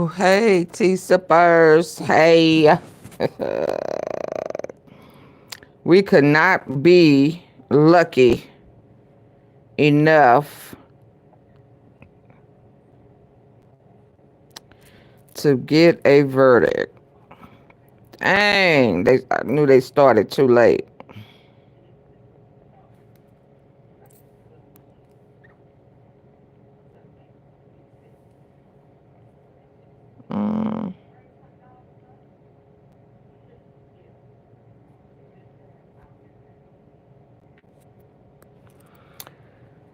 Oh, hey, T-Sippers. Hey. We could not be lucky enough to get a verdict. Dang, I knew they started too late.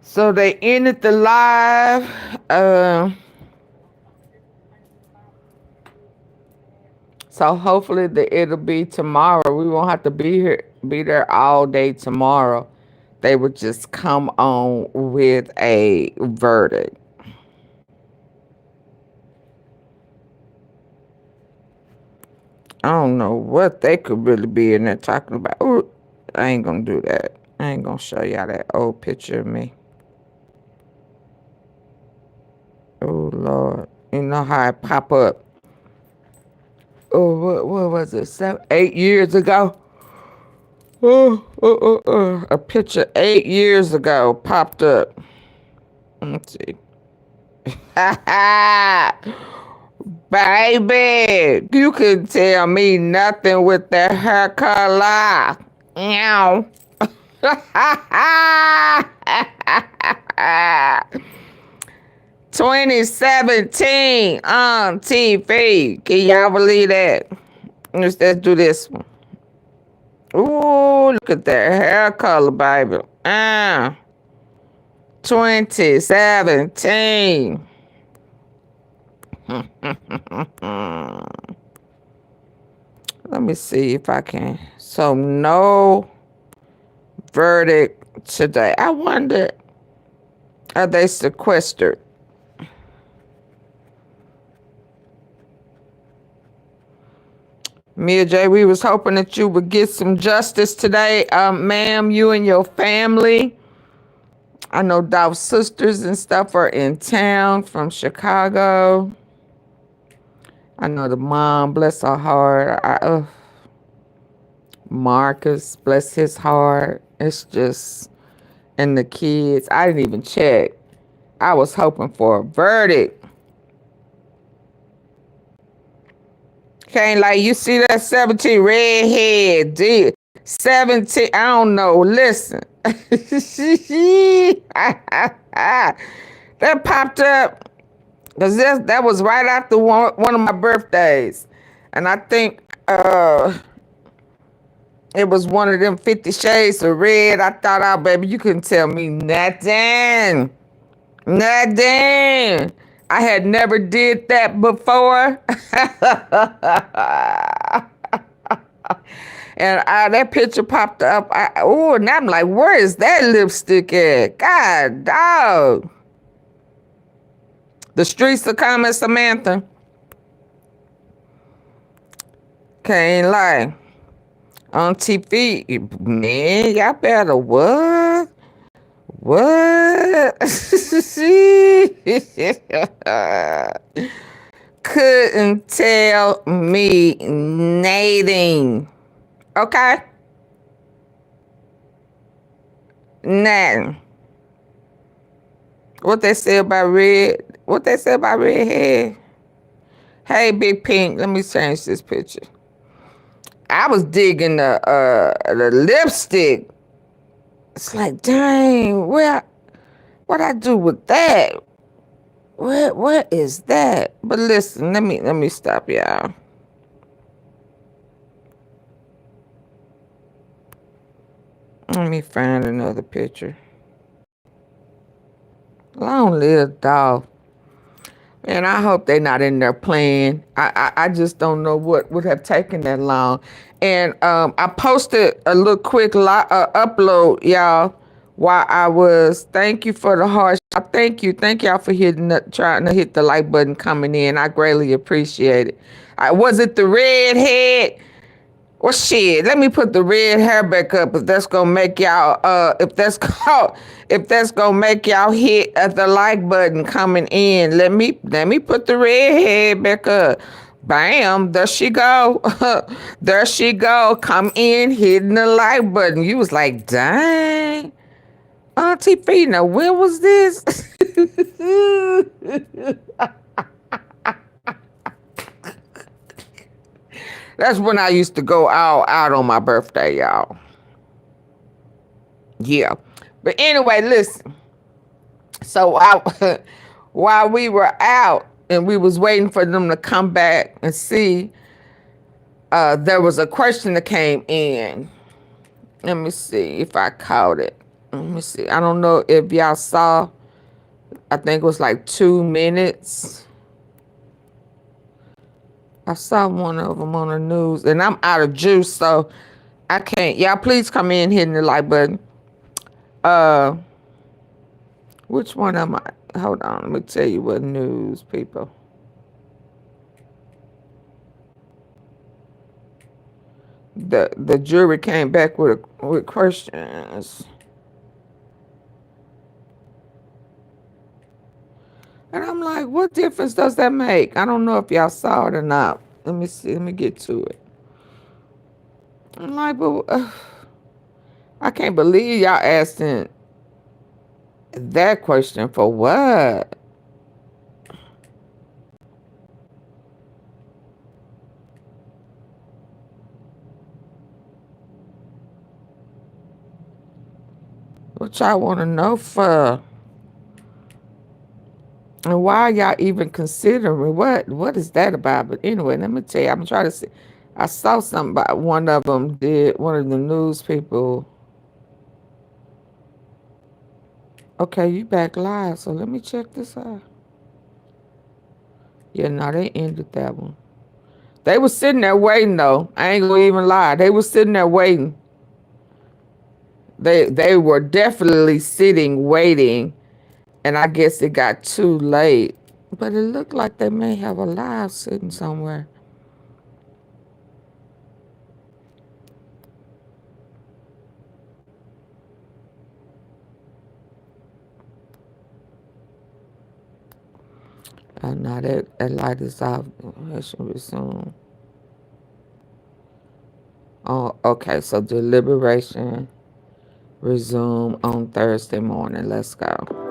So they ended the live. So hopefully it'll be tomorrow. We won't have to be there all day tomorrow. They would just come on with a verdict. I don't know what they could really be in there talking about. Ooh, I ain't gonna do that. I ain't gonna show y'all that old picture of me. Oh Lord, you know how I pop up. Oh, what was it? 8 years ago. A picture 8 years ago popped up. Let's see. Baby, you can tell me nothing with that hair color. Meow. 2017 AunTeaFee. Can y'all believe that? Let's do this one. Ooh, look at that hair color, baby. 2017. Let me see if I can. So no verdict today. I wonder, are they sequestered? Mia J, we was hoping that you would get some justice today. Ma'am, you and your family. I know Dolph's sisters and stuff are in town from Chicago. I know the mom, bless her heart. Marcus, bless his heart. It's just, and the kids. I didn't even check. I was hoping for a verdict. Can't like, you see that 17 redhead, dude. 17, I don't know. Listen. That popped up. Because that was right after one of my birthdays. And I think it was one of them 50 Shades of Red. I thought, oh, baby, you couldn't tell me nothing. Nothing. I had never did that before. And that picture popped up. And I'm like, where is that lipstick at? God, dog. The streets are coming, Samantha. Can't lie. AunTeaFee, man, y'all better what? What? Couldn't tell me nothing. Okay? Nothing. What they say about red? What they say about red hair? Hey, Big Pink, let me change this picture. I was digging the lipstick. It's like, dang, what I do with that? What is that? But listen, let me stop y'all. Let me find another picture. Long live Dolph. And I hope they're not in there playing. I just don't know what would have taken that long. And I posted a little quick upload, y'all, while I was. Thank you for the heart. Thank y'all for trying to hit the like button coming in. I greatly appreciate it. Was it the redhead? Well, shit. Let me put the red hair back up. If that's gonna make y'all, if that's gonna make y'all hit at the like button coming in. Let me put the red hair back up. Bam, there she go. There she go. Come in, hitting the like button. You was like, dang, AunTeaFee. Now when was this? That's when I used to go all out on my birthday, y'all. Yeah. But anyway, listen. So while we were out and we was waiting for them to come back and see, there was a question that came in. Let me see if I caught it. Let me see. I don't know if y'all saw. I think it was like 2 minutes. I saw one of them on the news, and I'm out of juice, so I can't. Y'all, please come in, hitting the like button. Which one am I? Hold on, let me tell you what news, people. The jury came back with questions. And I'm like, what difference does that make? I don't know if y'all saw it or not. Let me see. Let me get to it. I'm like, but I can't believe y'all asking that question for what? What y'all want to know for? And why y'all even considering what is that about? But anyway, let me tell you, I'm trying to see. I saw something about one of them did, one of the news people. Okay, you back live, so let me check this out. Yeah, no, they ended that one. They was sitting there waiting though. I ain't gonna even lie. They was sitting there waiting. They were definitely sitting waiting. And I guess it got too late. But it looked like they may have a live sitting somewhere. Oh, no, that light is off. That should resume. Oh, okay, so deliberation resume on Thursday morning. Let's go.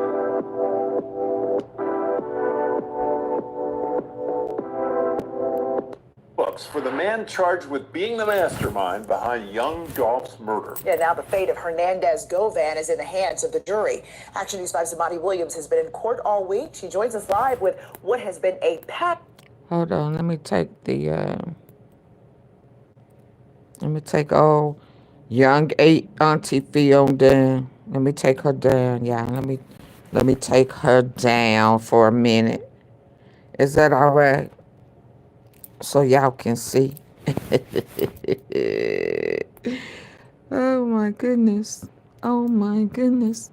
For the man charged with being the mastermind behind young Dolph's murder. Yeah, now the fate of Hernandez Govan is in the hands of the jury. Action News 5's Imani Williams has been in court all week. She joins us live with what has been a packed. Hold on, let me take the let me take old young AunTeaFee on down. Let me take her down, y'all. Let me take her down for a minute. Is that all right? So y'all can see. Oh my goodness. Oh my goodness.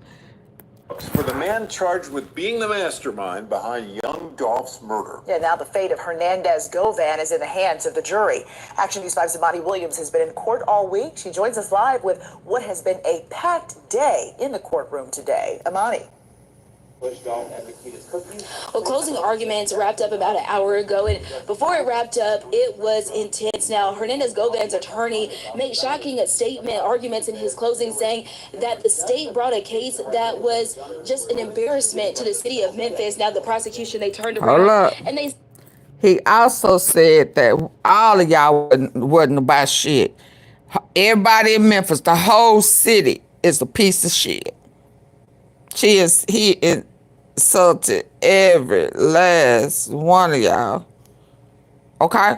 For the man charged with being the mastermind behind young Dolph's murder. Yeah, now the fate of Hernandez Govan is in the hands of the jury. Action News 5's Imani Williams has been in court all week. She joins us live with what has been a packed day in the courtroom today. Imani. Well, closing arguments wrapped up about an hour ago, and before it wrapped up, it was intense. Now, Hernandez Govan's attorney made shocking arguments in his closing, saying that the state brought a case that was just an embarrassment to the city of Memphis. Now, the prosecution, they turned around and they... He also said that all of y'all wasn't about shit. Everybody in Memphis, the whole city, is a piece of shit. He insulted every last one of y'all. Okay?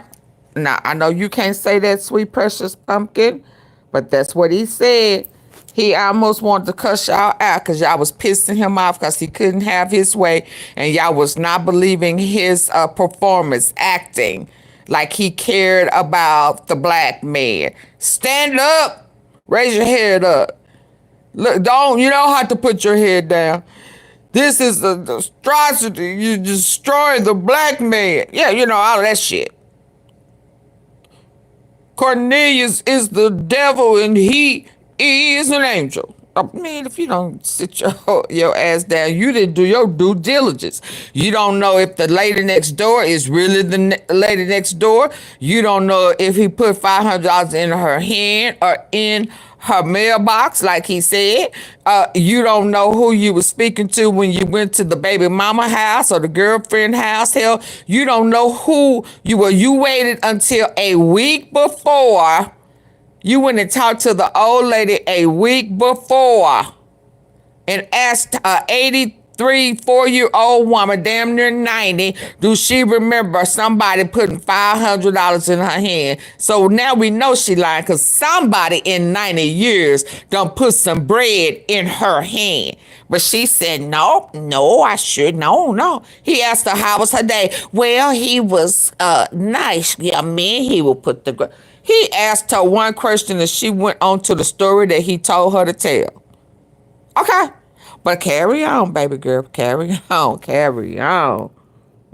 Now, I know you can't say that, sweet precious pumpkin, but that's what he said. He almost wanted to cuss y'all out because y'all was pissing him off because he couldn't have his way and y'all was not believing his performance, acting like he cared about the black man. Stand up. Raise your head up. Look, you don't have to put your head down. This is the atrocity. You destroy the black man. Yeah, you know, all of that shit. Cornelius is the devil and he is an angel. Oh, man, if you don't sit your ass down, you didn't do your due diligence. You don't know if the lady next door is really the lady next door. You don't know if he put $500 in her hand or in her mailbox, like he said. You don't know who you were speaking to when you went to the baby mama house or the girlfriend house. Hell, you don't know who you were. You waited until a week before. You went and talked to the old lady a week before and asked a 83, 4-year-old woman, damn near 90, do she remember somebody putting $500 in her hand? So now we know she lying because somebody in 90 years done put some bread in her hand. But she said, no, I should, no. He asked her, how was her day? Well, he was nice. Yeah, man, he will put the... He asked her one question and she went on to the story that he told her to tell. Okay. But carry on, baby girl. Carry on.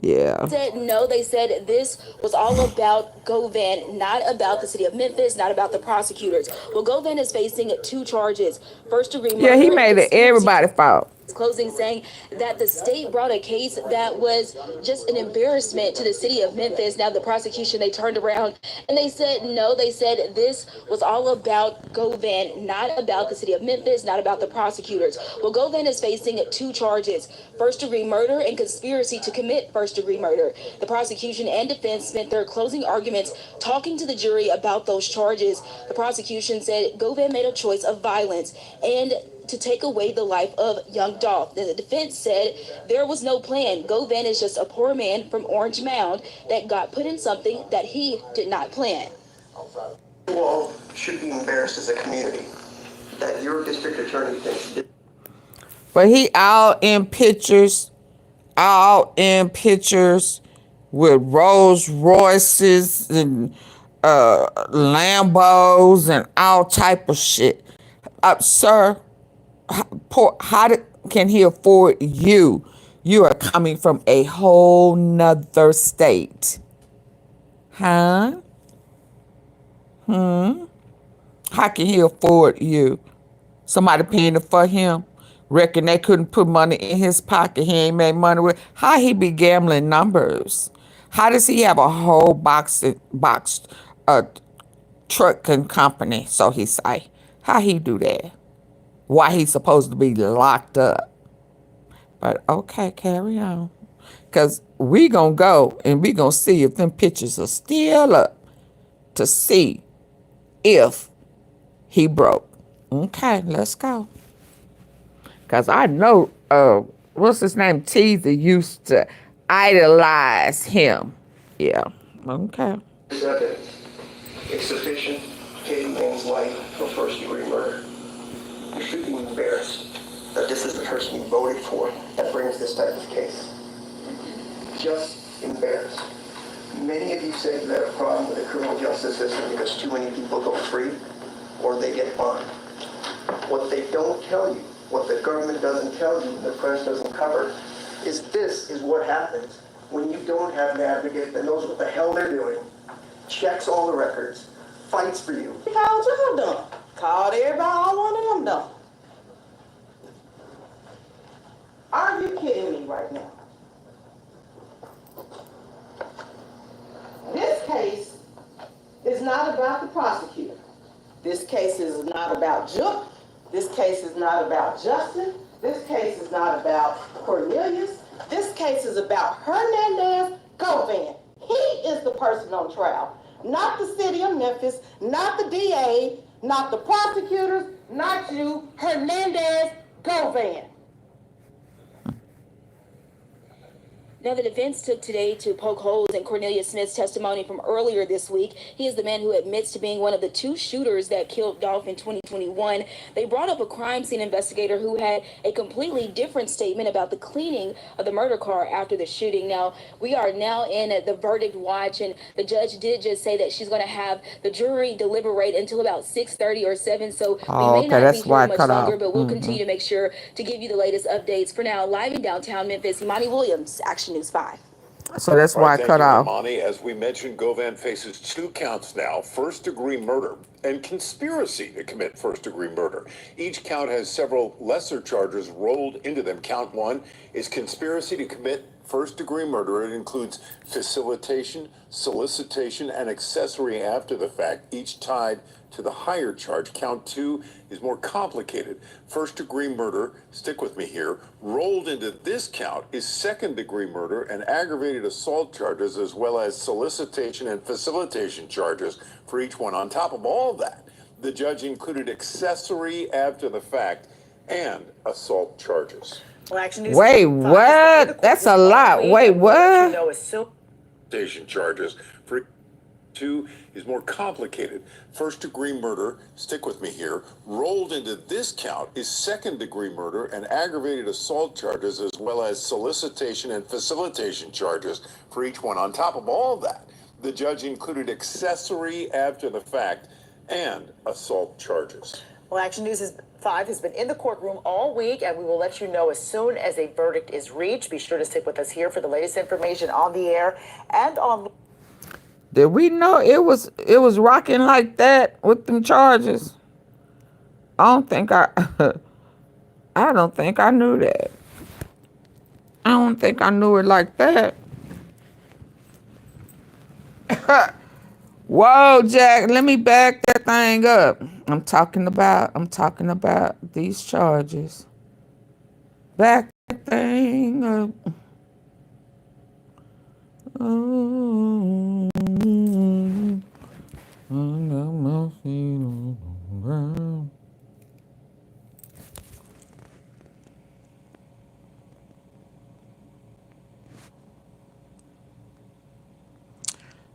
Yeah. Said no, they said this was all about Govan, not about the city of Memphis, not about the prosecutors. Well, Govan is facing 2 charges. First degree murder. Yeah, he made it everybody's fault. Closing saying that the state brought a case that was just an embarrassment to the city of Memphis. Now the prosecution, they turned around and they said no. They said this was all about Govan, not about the city of Memphis, not about the prosecutors. Well, Govan is facing 2 charges: first degree murder and conspiracy to commit first degree murder. The prosecution and defense spent their closing arguments talking to the jury about those charges. The prosecution said Govan made a choice of violence and to take away the life of young Dolph. Then the defense said there was no plan. Govan is just a poor man from Orange Mound that got put in something that he did not plan. You all should be embarrassed as a community that your district attorney thinks. But he out in pictures with Rolls Royces and Lambos and all type of shit. Sir, can he afford you? You are coming from a whole nother state. Huh? How can he afford you? Somebody paying for him? Reckon they couldn't put money in his pocket. He ain't made money with. How he be gambling numbers? How does he have a whole box trucking company? So he say. How he do that? Why he's supposed to be locked up? But okay, carry on. Because we gonna go and we gonna see if them pictures are still up to see if he broke. Okay, let's go. Because I know, what's his name? Teaser used to idolize him. Yeah, okay. It's sufficient to take a man's life for first-degree murder. You should be embarrassed that this is the person you voted for that brings this type of case. Just embarrassed. Many of you say you have a problem with the criminal justice system because too many people go free or they get fined. What they don't tell you, what the government doesn't tell you, the press doesn't cover, is this is what happens when you don't have an advocate that knows what the hell they're doing, checks all the records, fights for you. Called y'all dumb. Called everybody, all one of them dumb. Are you kidding me right now? This case is not about the prosecutor. This case is not about Juke. This case is not about Justin. This case is not about Cornelius. This case is about Hernandez Govan. He is the person on trial, not the city of Memphis, not the DA, not the prosecutors, not you, Hernandez Govan. Now, the defense took today to poke holes in Cornelius Smith's testimony from earlier this week. He is the man who admits to being one of the 2 shooters that killed Dolph in 2021. They brought up a crime scene investigator who had a completely different statement about the cleaning of the murder car after the shooting. Now, we are now in the verdict watch, and the judge did just say that she's going to have the jury deliberate until about 6:30 or 7. So we may not be here much longer, but we'll continue to make sure to give you the latest updates. For now, live in downtown Memphis, Imani Williams, Action News 5. So that's why I Thank cut you, off. Imani. As we mentioned, Govan faces 2 counts now, first-degree murder and conspiracy to commit first-degree murder. Each count has several lesser charges rolled into them. Count 1 is conspiracy to commit first-degree murder. It includes facilitation, solicitation, and accessory after the fact, each tied to the higher charge. Count 2 is more complicated. First-degree murder, stick with me here, rolled into this count is second-degree murder and aggravated assault charges, as well as solicitation and facilitation charges for each one. On top of all that, the judge included accessory after the fact and assault charges. Well, Action News. Wait, what? That's a lot. Wait, what? Station charges for 2 is more complicated. First-degree murder, stick with me here, rolled into this count is second-degree murder and aggravated assault charges, as well as solicitation and facilitation charges for each one. On top of all that, the judge included accessory after the fact and assault charges. Well, Action News 5 has been in the courtroom all week, and we will let you know as soon as a verdict is reached. Be sure to stick with us here for the latest information on the air and on. Did we know it was rocking like that with them charges? I don't think I knew that. I don't think I knew it like that. Whoa, Jack, let me back that thing up. I'm talking about these charges. Back that thing up. Oh, I got my feet on the ground.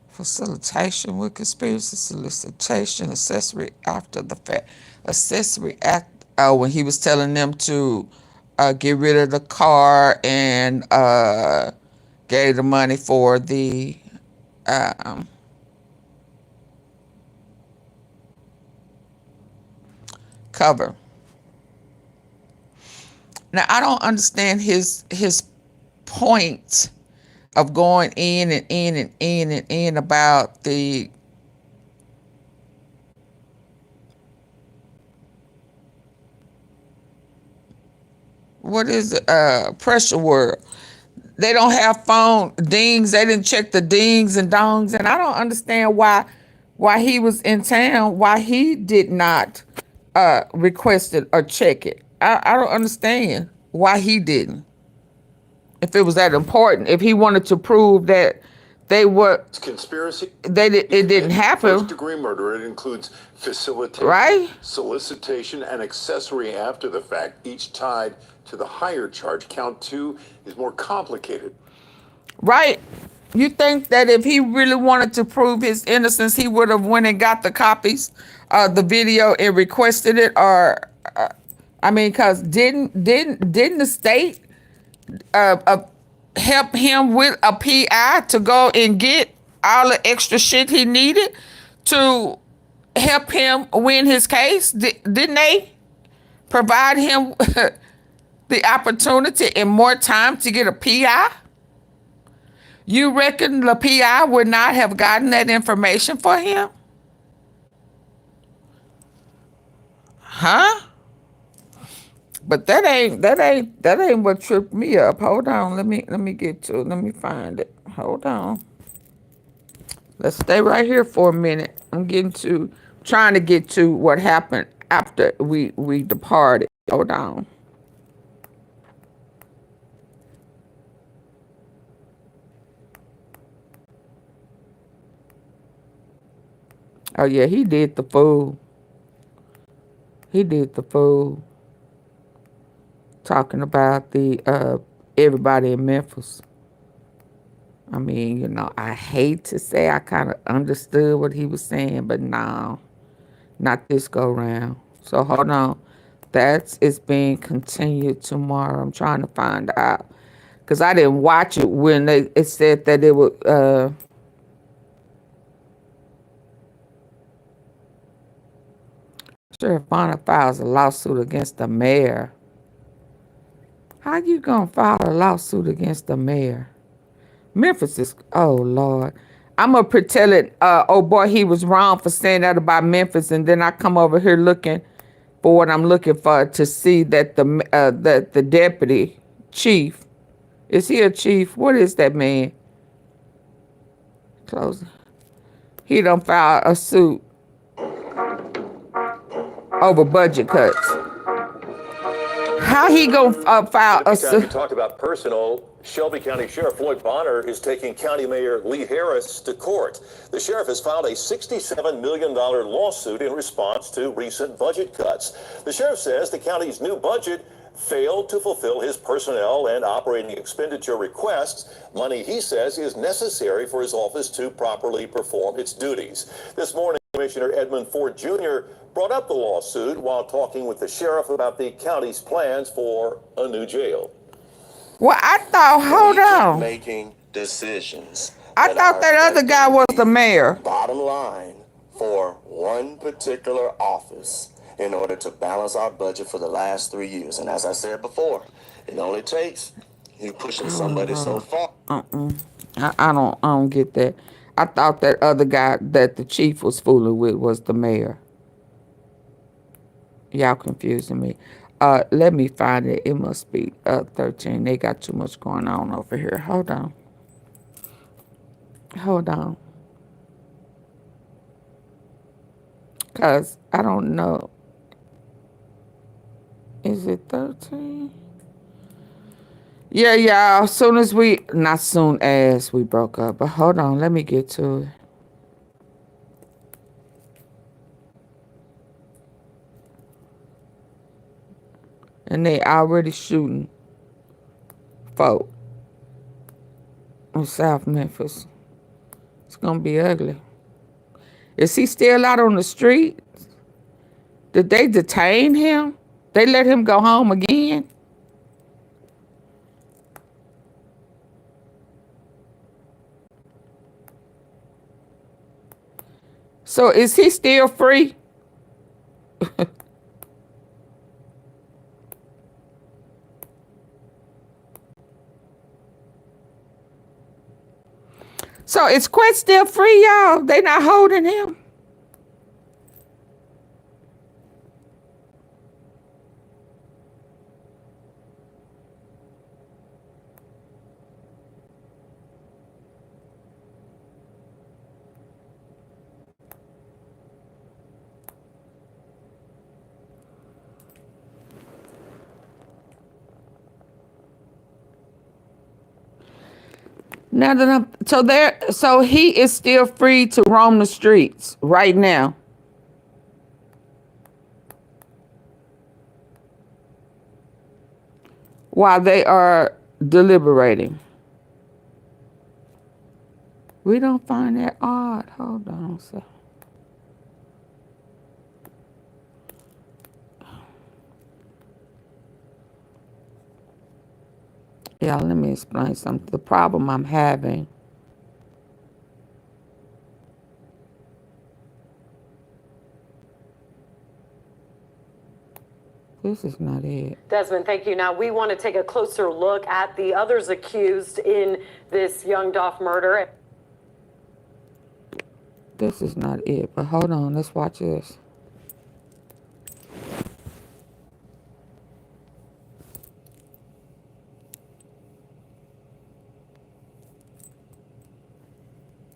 Facilitation with conspiracy, solicitation, accessory after the fact. Accessory act, when he was telling them to get rid of the car and gave the money for the cover. Now, I don't understand his point of going in and in and in and in about the what is it? Pressure world. They don't have phone dings. They didn't check the dings and dongs, and I don't understand why he was in town, why he did not request it or check it. I don't understand why he didn't. If it was that important, if he wanted to prove that they were conspiracy, it didn't happen. First-degree murder, it includes facilitation, right? Solicitation, and accessory after the fact, each tied to the higher charge. Count 2 is more complicated. Right. You think that if he really wanted to prove his innocence, he would have went and got the copies of the video and requested it, or I mean, because didn't the state help him with a PI to go and get all the extra shit he needed to help him win his case? Didn't they provide him the opportunity and more time to get a PI? You reckon the PI would not have gotten that information for him? Huh? But that ain't what tripped me up. Hold on, let me get to it. Let me find it. Hold on. Let's stay right here for a minute. I'm trying to get to what happened after we departed. Hold on. Oh yeah, he did the fool. He did the fool. Talking about the everybody in Memphis. I mean, you know, I hate to say I kind of understood what he was saying, but no, not this go round. So hold on. It's being continued tomorrow. I'm trying to find out. Because I didn't watch it when it said that it would Sheriff Bonner files a lawsuit against the mayor. How you gonna file a lawsuit against the mayor? Memphis is, oh Lord. I'm gonna pretend it, oh boy, he was wrong for saying that about Memphis, and then I come over here looking for what I'm looking for to see that the deputy chief, is he a chief? What is that man? Close. He done filed a suit over budget cuts. How he gonna file a Every time we suit? talk about personal, Shelby County Sheriff Floyd Bonner is taking County Mayor Lee Harris to court. The sheriff has filed a $67 million lawsuit in response to recent budget cuts. The sheriff says the county's new budget failed to fulfill his personnel and operating expenditure requests, money he says is necessary for his office to properly perform its duties. This morning, Commissioner Edmund Ford Jr. brought up the lawsuit while talking with the sheriff about the county's plans for a new jail. Well, I thought, hold on. Making decisions. I thought that other guy was the mayor. Bottom line for one particular office in order to balance our budget for the last 3 years. And as I said before, it only takes you pushing somebody so far. I don't get that. I thought that other guy that the chief was fooling with was the mayor. Y'all confusing me. Let me find it. It must be 13. They got too much going on over here. Hold on. Hold on. Because I don't know. Is it 13? Yeah, y'all. Not soon as we broke up. But hold on. Let me get to it. And they already shooting folk in South Memphis. It's gonna be ugly. Is he still out on the street? Did they detain him? They let him go home again? So is he still free? So is Quett still free, y'all? They not holding him? Now that so he is still free to roam the streets right now. While they are deliberating. We don't find that odd. Hold on, so. Yeah, let me explain something. The problem I'm having. This is not it. Desmond, thank you. Now, we want to take a closer look at the others accused in this YOUNGDOLPH murder. This is not it, but hold on. Let's watch this.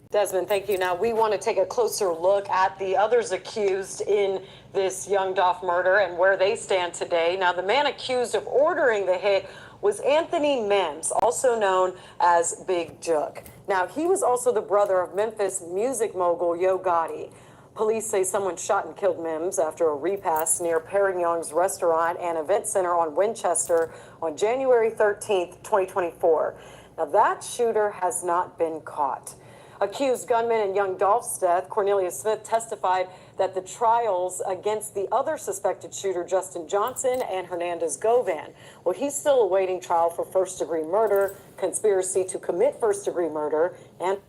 Desmond, thank you. Now, we want to take a closer look at the others accused in this YOUNGDOLPH murder and where they stand today. Now, the man accused of ordering the hit was Anthony Mims, also known as Big Jook. Now, he was also the brother of Memphis music mogul YOGOTTI. Police say someone shot and killed Mims after a repast near Perignon Restaurant and Event Center on Winchester on January 13th, 2024. Now, that shooter has not been caught. Accused gunman in YOUNGDOLPH's death, Cornelius Smith, testified that the trials against the other suspected shooter, Justin Johnson, and Hernandez Govan, well, he's still awaiting trial for first-degree murder, conspiracy to commit first-degree murder, and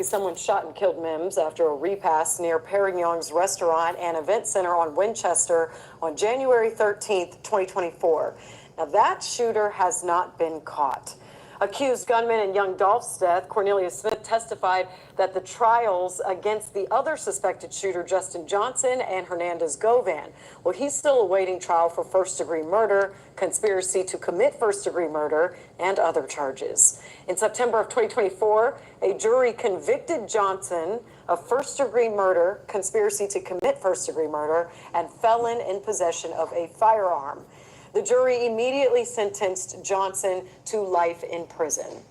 someone shot and killed Mims after a repast near Perignon's Restaurant and Event Center on Winchester on January 13th, 2024. Now, that shooter has not been caught. Accused gunman in young Dolph's death, Cornelius Smith, testified that the trials against the other suspected shooter, Justin Johnson, and Hernandez Govan, well, he's still awaiting trial for first-degree murder, conspiracy to commit first-degree murder, and other charges. In September of 2024, a jury convicted Johnson of first-degree murder, conspiracy to commit first-degree murder, and felon in possession of a firearm. The jury immediately sentenced Johnson to life in prison.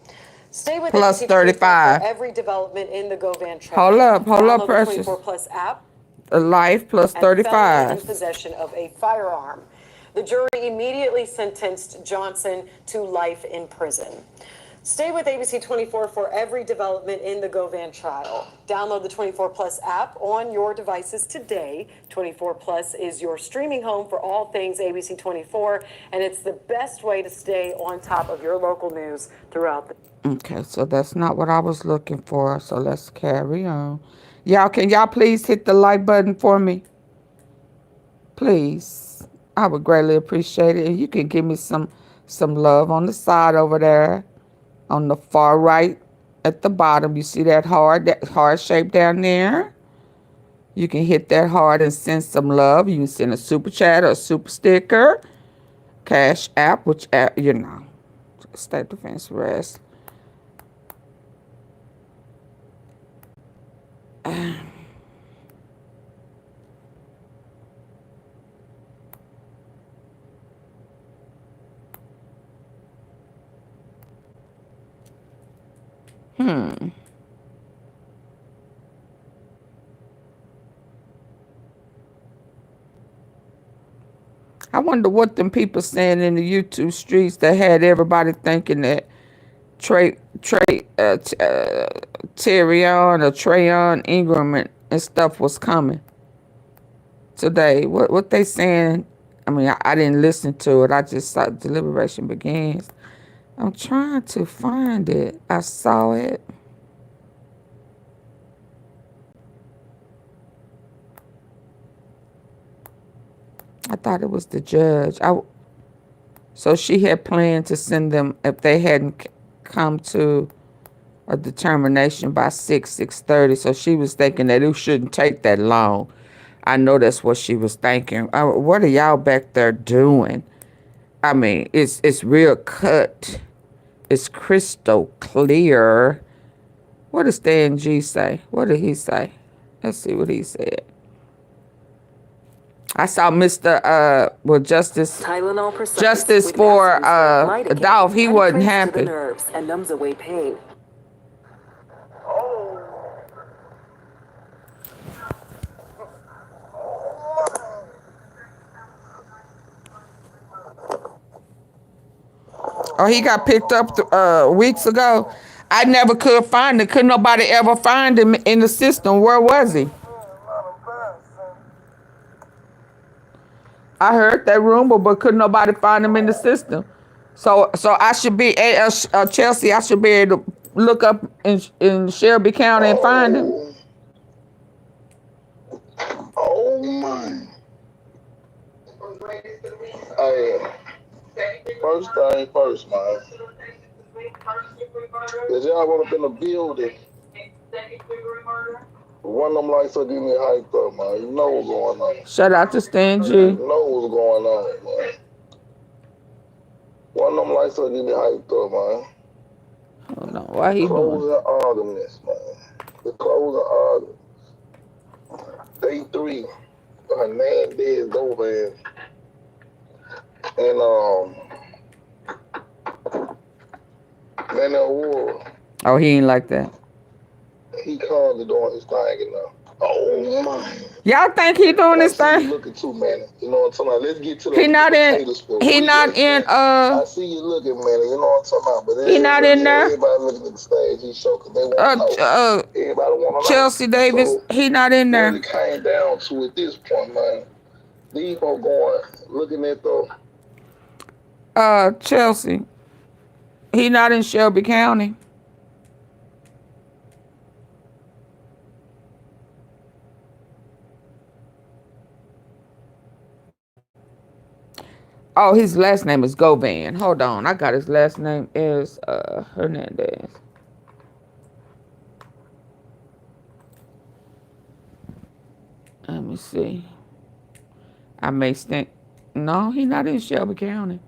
Stay with Plus ABC 35. for every development in the Govan trial. Hold up, Download the Precious. 24 Plus app. A life plus And felon in 35. possession of a firearm. The jury immediately sentenced Johnson to life in prison. Stay with ABC 24 for every development in the Govan trial. Download the 24 Plus app on your devices today. 24 Plus is your streaming home for all things ABC 24, and it's the best way to stay on top of your local news throughout the... Okay, so that's not what I was looking for, so let's carry on. Y'all, can y'all please hit the like button for me? Please. I would greatly appreciate it. And you can give me some love on the side over there. On the far right at the bottom, you see that heart shape down there? You can hit that heart and send some love. You can send a super chat or a super sticker. Cash app, which app, you know. State Defense Rest. I wonder what them people saying in the YouTube streets that had everybody thinking that Terrion or Trayon Ingram and stuff was coming today. What they saying? I mean, I didn't listen to it. I just saw deliberation begins. I'm trying to find it. I saw it. I thought it was the judge. So she had planned to send them if they hadn't come to a determination by 6:30. So she was thinking that it shouldn't take that long. I know that's what she was thinking. What are y'all back there doing? I mean, it's real cut. It's crystal clear. What does Stan G say? What did he say? Let's see what he said. I saw Mr. Justice for Dolph. He wasn't happy. Nerves and numbs away pain. Oh, he got picked up weeks ago. I never could find him. Could nobody ever find him in the system? Where was he? I heard that rumor, but could nobody find him in the system? So I should be Chelsea. I should be able to look up in Shelby County and find him. Oh my! Hey, first thing first, man. Did y'all run up in the building? One of them lights are getting me hyped up, man. You know what's going on. Shout out to Stan G. You know what's going on, man. One of them lights are getting me hyped up, man. I don't know why he closing doing. arguments, man. The closing arguments. Day 3, Hernandez Govan and Manuel War. Oh, he ain't like that. He calmly doing his thing, you know. Oh my! Y'all think he doing his thing? Looking too, man. You know what I'm talking about? Let's get to the. He not in. He not in. I see you looking, man. You know what I'm talking about? But he not in there. Everybody looking at the stage. He show because they want to know. Everybody want to know. Chelsea Davis. So, he not in there. It came down to at this point, man. These folks going looking at the. Chelsea. He not in Shelby County. Oh, his last name is Govan. Hold on. I got his last name is Hernandez. Let me see. I may think. No, he's not in Shelby County.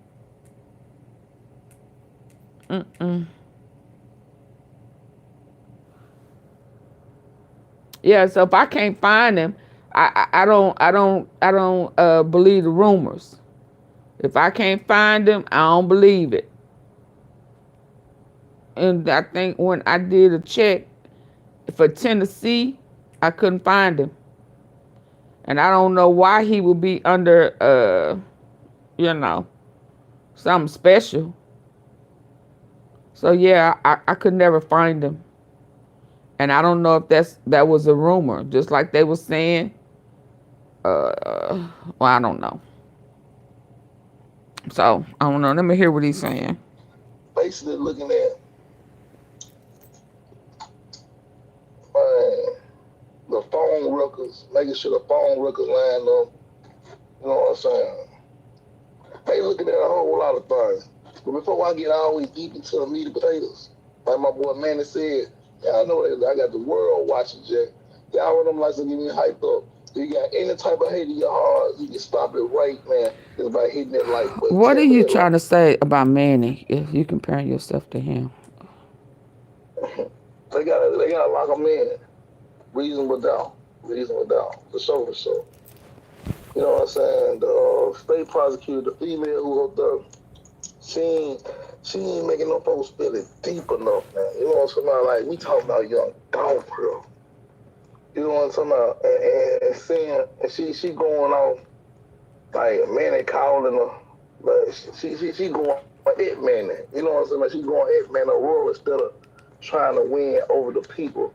Yeah, so if I can't find him, I don't believe the rumors. If I can't find him, I don't believe it. And I think when I did a check for Tennessee, I couldn't find him. And I don't know why he would be under something special. So yeah, I could never find him. And I don't know if that was a rumor, just like they were saying. Well, I don't know. So I don't know. Let me hear what he's saying. Basically, looking at the phone records, making sure the phone records line up. You know what I'm saying? They looking at a whole lot of things. But before I get always deep into the meat and potatoes, like my boy Manny said, y'all know that I got the world watching, Jack. Y'all want them like to get me hyped up. If you got any type of hate in your heart, you can stop it right, man. It's by hitting that like button. What are you trying to say about Manny if you comparing yourself to him? They gotta lock him in. Reasonable doubt. For sure. You know what I'm saying? The state prosecutor, the female who was there, she ain't making no folks feel it deep enough, man. You know what I'm saying? Like, we talking about young Dolph, bro. You know what I'm talking about? And saying, and she going off, like, Manny calling her, but she going at Manny. You know what I'm saying? Like, she going at Manny Aurora instead of trying to win over the people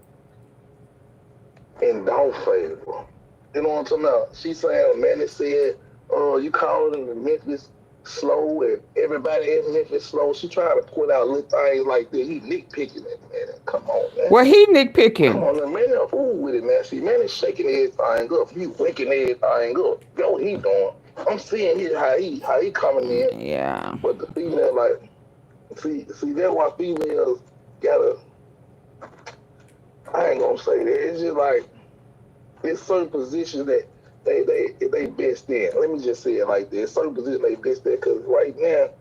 in Dolph favor. You know what I'm talking about? She saying, Manny said, you calling the Memphis slow and everybody in Memphis slow. She trying to point out little things like that. He nitpicking it, man. Come on, man. Well, he nitpicking. Come on, man. A fool with it, man. See, man is shaking everything up. He winking everything up. Yo, what he doing? I'm seeing here how he coming in. Yeah. But the female, like, see, that's why females gotta. I ain't gonna say that. It's just like there's certain positions that they best in. Let me just say it like this. Certain positions they best in, because right now,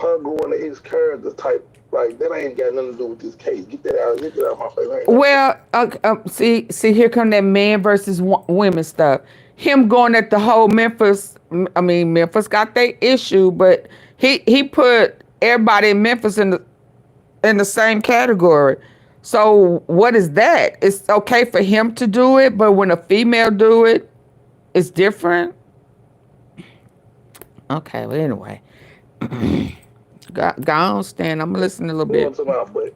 her going to his character type, like, that ain't got nothing to do with this case. Get that out of my face. Well, see, here come that man versus women stuff. Him going at the whole Memphis. I mean, Memphis got their issue, but he put everybody in Memphis in the same category. So what is that? It's okay for him to do it, but when a female do it, it's different. Okay, well, anyway. Go on, Stan. I'm listening a little bit. But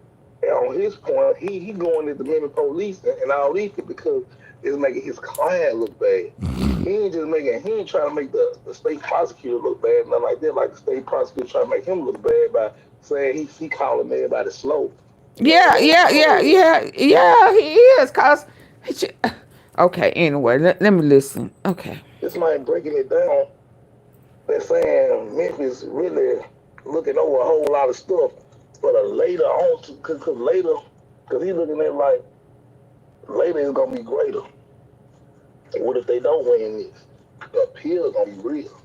on his point, he going at the Memphis police and all these because it's making his client look bad. He ain't trying to make the state prosecutor look bad, nothing like that. Like the state prosecutor trying to make him look bad by saying he calling everybody slow. Yeah, he is, cause okay, anyway, let me listen. Okay. This man breaking it down. They're saying Memphis really looking over a whole lot of stuff, but later on, because he's looking at like later is gonna be greater. What if they don't win this? The appeal gonna be real.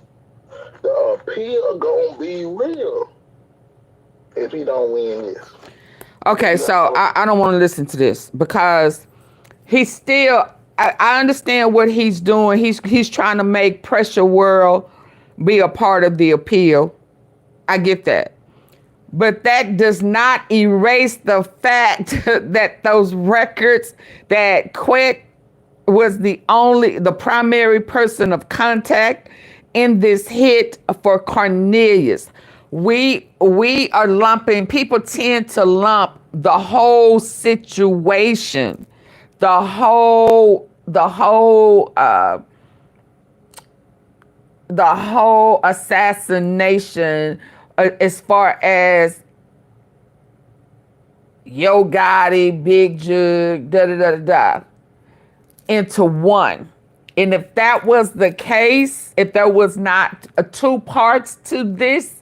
The appeal gonna be real if he don't win this. Okay, so I don't want to listen to this because he's still. I understand what he's doing. He's trying to make Pressure World be a part of the appeal. I get that, but that does not erase the fact that those records that QUETTE was the primary person of contact in this hit for Cornelius. We are lumping, people tend to lump the whole situation, the whole assassination as far as YOGOTTI, Big Jug, into one. And if that was the case, if there was not two parts to this,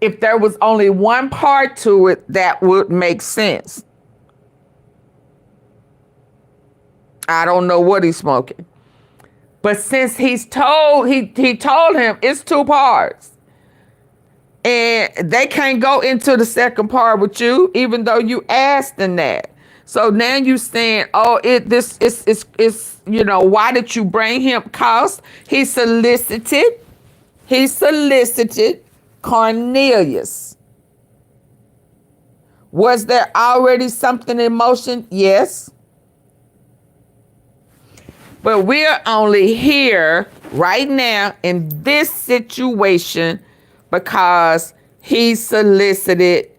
if there was only one part to it, that would make sense. I don't know what he's smoking. But since he told him it's two parts, and they can't go into the second part with you, even though you asked them that. So now you saying, oh, this is you know, why did you bring him? Cause he solicited Cornelius. Was there already something in motion? Yes. But we're only here right now in this situation because he solicited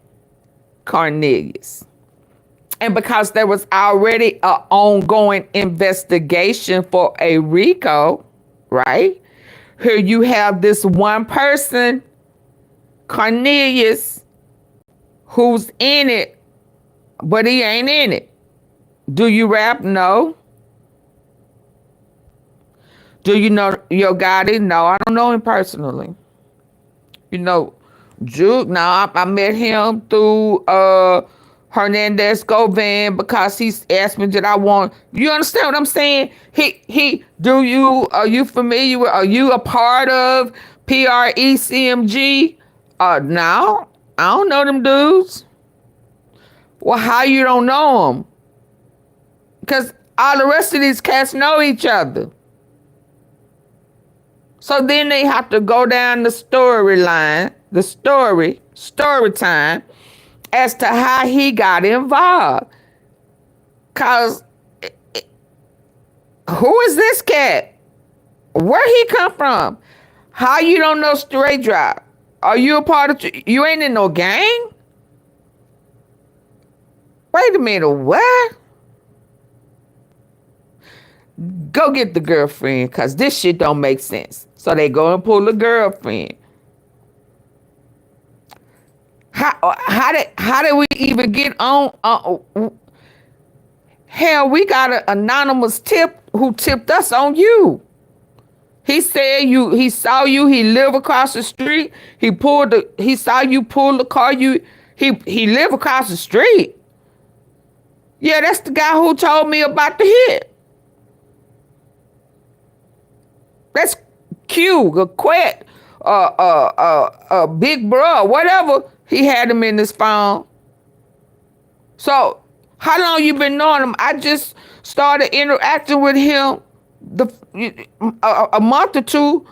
Cornelius. And because there was already an ongoing investigation for a RICO, right? Here you have this one person, Cornelius, who's in it, but he ain't in it. Do you rap? No. Do you know YOGOTTI? No, I don't know him personally. You know, Juke, now I met him through Hernandez Govan because he's asked me, did I want, you understand what I'm saying? Are you familiar with, are you a part of PRECMG? No, I don't know them dudes. Well, how you don't know them? Because all the rest of these cats know each other. So then they have to go down the storyline, the story time, as to how he got involved. Cause who is this cat? Where he come from? How you don't know STRAIGHTDROP? Are you a part of, you ain't in no gang? Wait a minute, what? Go get the girlfriend, cause this shit don't make sense. So they go and pull the girlfriend. How did we even get on? Hell, we got an anonymous tip who tipped us on you. He said he saw you, he lived across the street. He saw you pull the car, he lived across the street. Yeah, that's the guy who told me about the hit. That's Q, QUETTE, Big Bro, whatever. He had him in his phone. So, how long you been knowing him? I just started interacting with him a month or two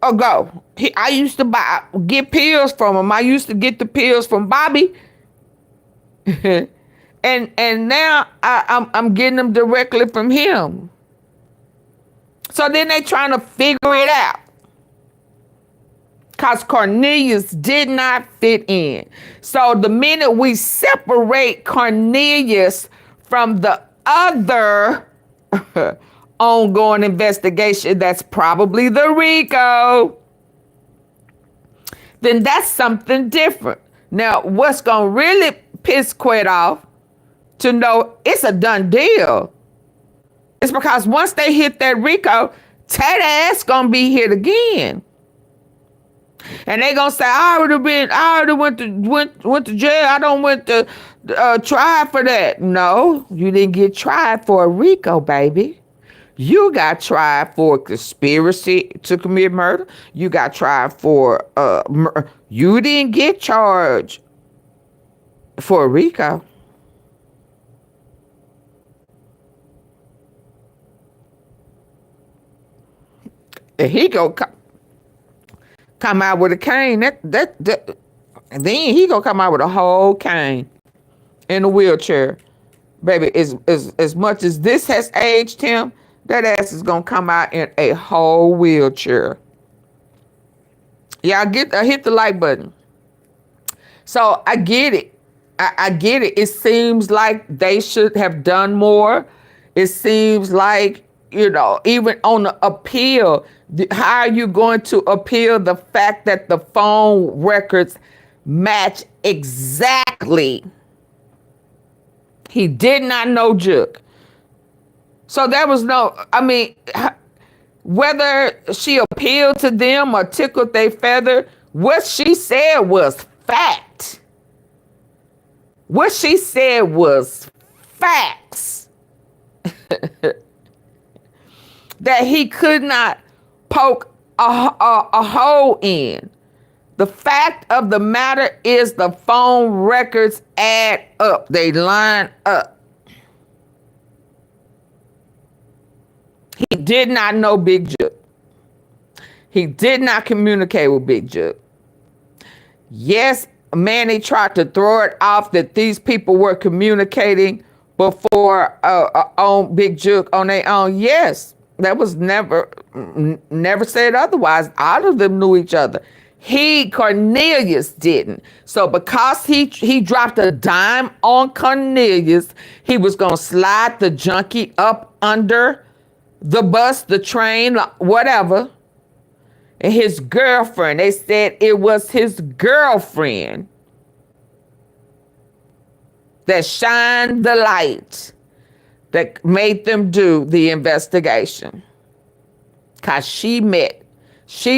ago. I used to get pills from him. I used to get the pills from Bobby. and now I'm getting them directly from him. So then they trying to figure it out. Because Cornelius did not fit in. So the minute we separate Cornelius from the other ongoing investigation, that's probably the RICO, then that's something different. Now, what's going to really piss QUETTE off to know it's a done deal? It's because once they hit that RICO, that ass gonna be hit again. And they gonna say, I already went to jail. I don't went to trial for that. No, you didn't get tried for a RICO, baby. You got tried for conspiracy to commit murder. You got tried for you didn't get charged for a RICO. And he go come out with a cane. And then he gonna come out with a whole cane in a wheelchair. Baby, as much as this has aged him, that ass is gonna come out in a whole wheelchair. Y'all hit the like button. So I get it. I get it. It seems like they should have done more. It seems like, you know, even on the appeal, how are you going to appeal the fact that the phone records match exactly? He did not know Juke. So there was no, I mean, whether she appealed to them or tickled their feather, what she said was fact. What she said was facts. That he could not poke a hole in. The fact of the matter is the phone records add up. They line up. He did not know Big Juk. He did not communicate with Big Juk. Yes, Manny tried to throw it off that these people were communicating before on Big Juk on their own. Yes, that was never said otherwise. All of them knew each other. Cornelius didn't. So because he dropped a dime on Cornelius, he was going to slide the junkie up under the bus, the train, whatever. And his girlfriend, they said it was his girlfriend that shined the light that made them do the investigation. Because she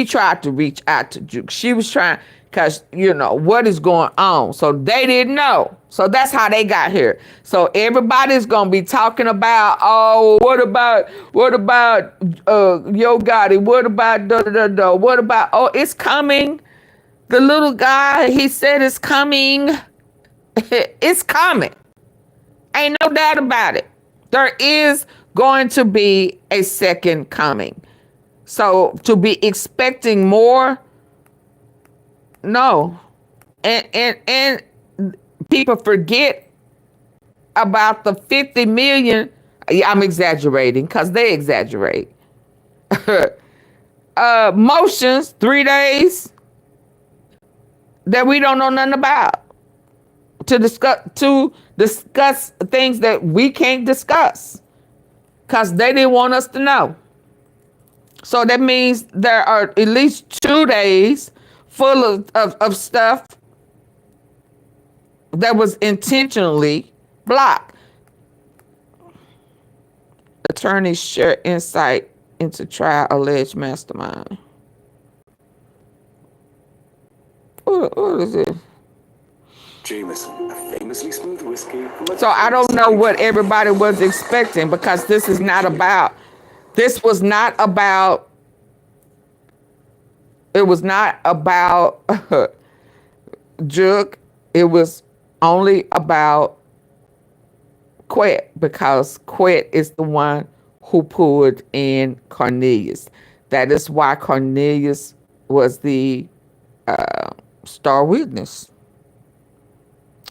tried to reach out to Juk. She was trying, because, you know, what is going on? So they didn't know. So that's how they got here. So everybody's going to be talking about, oh, what about YOGOTTI? What about da-da-da-da? What about, oh, it's coming. The little guy, he said it's coming. It's coming. Ain't no doubt about it. There is going to be a second coming. So to be expecting more, no. And people forget about the 50 million. I'm exaggerating because they exaggerate. Motions, 3 days that we don't know nothing about to discuss things that we can't discuss because they didn't want us to know. So that means there are at least 2 days full of stuff that was intentionally blocked. Attorneys share insight into trial alleged mastermind. What is it? Jameson, a famously smooth whiskey. So I don't know what everybody was expecting because this was not about Juk. It was only about QUETTE because QUETTE is the one who pulled in Cornelius. That is why Cornelius was the star witness.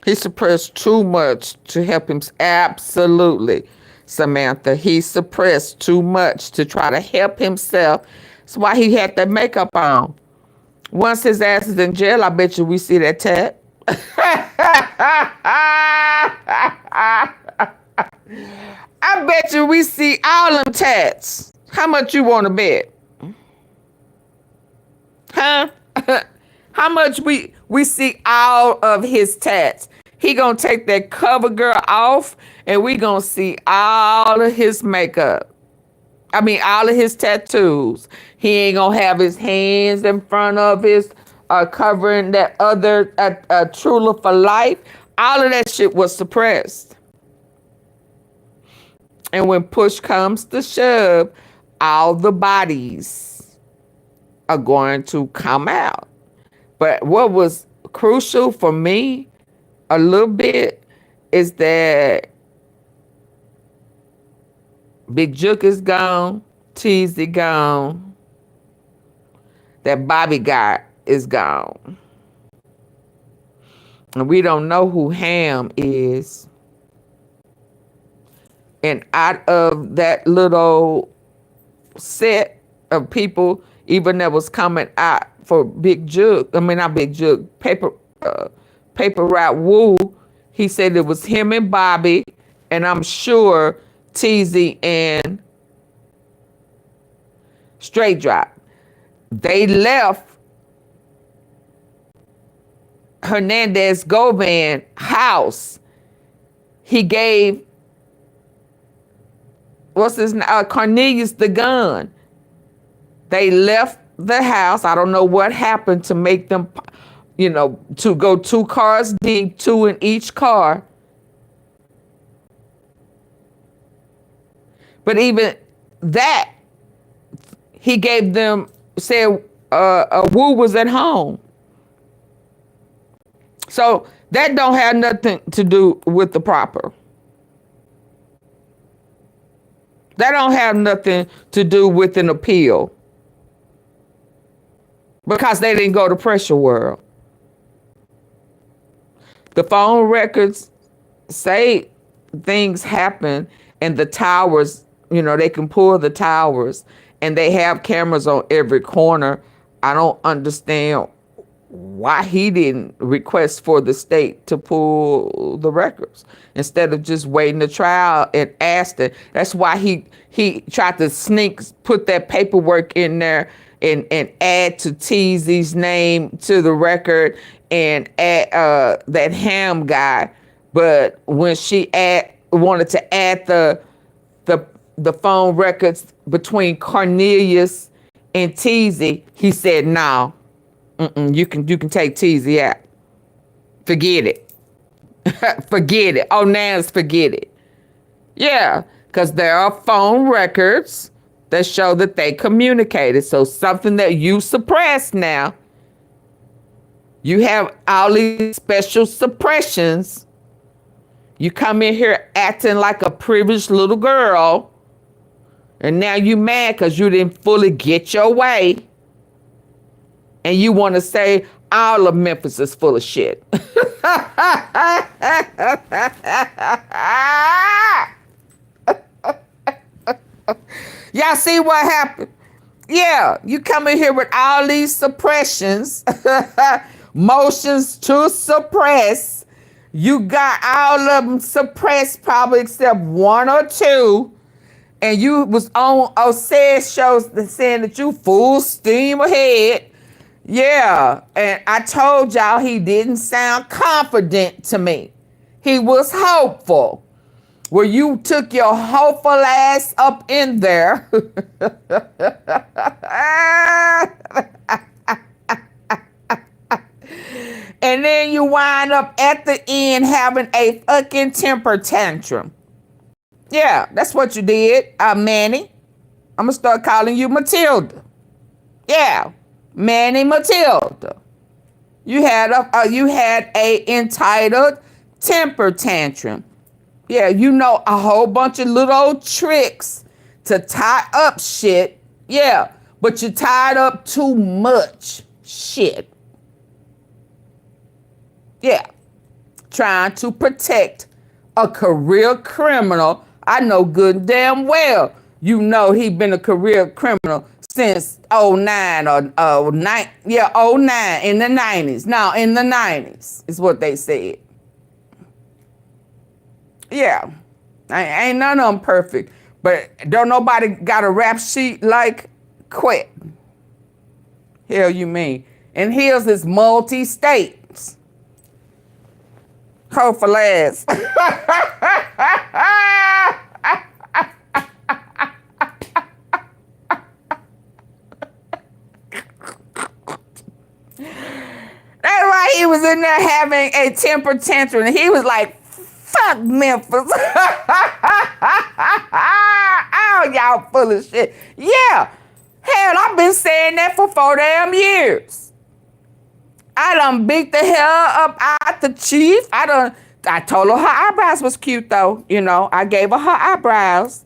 He suppressed too much to help him. Absolutely, Samantha. He suppressed too much to try to help himself. That's why he had that makeup on. Once his ass is in jail, I bet you we see that tat. I bet you we see all them tats. How much you want to bet? Huh? How much we see all of his tats? He gonna take that cover girl off and we gonna see all of his makeup. I mean, all of his tattoos. He ain't gonna have his hands in front of his covering that other Truly for Life. All of that shit was suppressed. And when push comes to shove, all the bodies are going to come out. But what was crucial for me a little bit is that Big Juk is gone, Teasy gone, that Bobby guy is gone. And we don't know who Ham is. And out of that little set of people, even that was coming out for Big Juk, I mean, not Big Juk, Paper Route Woo, he said it was him and Bobby, and I'm sure Teasy and STRAIGHTDROP. They left Hernandez Govan house. He gave what's his name? Cornelius the gun. They left the house. I don't know what happened to make them, to go 2 cars deep, 2 in each car. But even that, he gave them, said Wu was at home. So that don't have nothing to do with the proper. That don't have nothing to do with an appeal. Because they didn't go to pressure world. The phone records say things happen and the towers, they can pull the towers and they have cameras on every corner. I don't understand why he didn't request for the state to pull the records instead of just waiting the trial and asking. That's why he tried to put that paperwork in there and add to TZ's name to the record and add that Ham guy. But when she wanted to add the phone records between Cornelius and TZ, he said, no, you can take TZ out. Forget it. Forget it. Oh, now forget it. Yeah, because there are phone records that show that they communicated. So something that you suppress now, you have all these special suppressions. You come in here acting like a privileged little girl, and now you mad because you didn't fully get your way. And you want to say all of Memphis is full of shit. Y'all see what happened? Yeah, you come in here with all these suppressions, motions to suppress. You got all of them suppressed, probably except 1 or 2. And you was on said shows saying that you full steam ahead. Yeah, and I told y'all he didn't sound confident to me. He was hopeful. Where you took your hopeful ass up in there. And then you wind up at the end having a fucking temper tantrum. Yeah, that's what you did, Manny. I'm gonna start calling you Matilda. Yeah, Manny Matilda. You had a entitled temper tantrum. Yeah, a whole bunch of little old tricks to tie up shit. Yeah, but you tied up too much shit. Yeah, trying to protect a career criminal. I know good and damn well he been a career criminal since 09 or 09 in the 90s. No, in the 90s is what they said. Yeah, ain't none of them perfect, but don't nobody got a rap sheet like QUETTE. Hell you mean? And his is multi-states. Hopeful ass. That's why he was in there having a temper tantrum. And he was like, fuck Memphis. Oh, y'all full of shit. Yeah. Hell, I've been saying that for 4 damn years. I done beat the hell up out the chief. I told her eyebrows was cute though. I gave her eyebrows.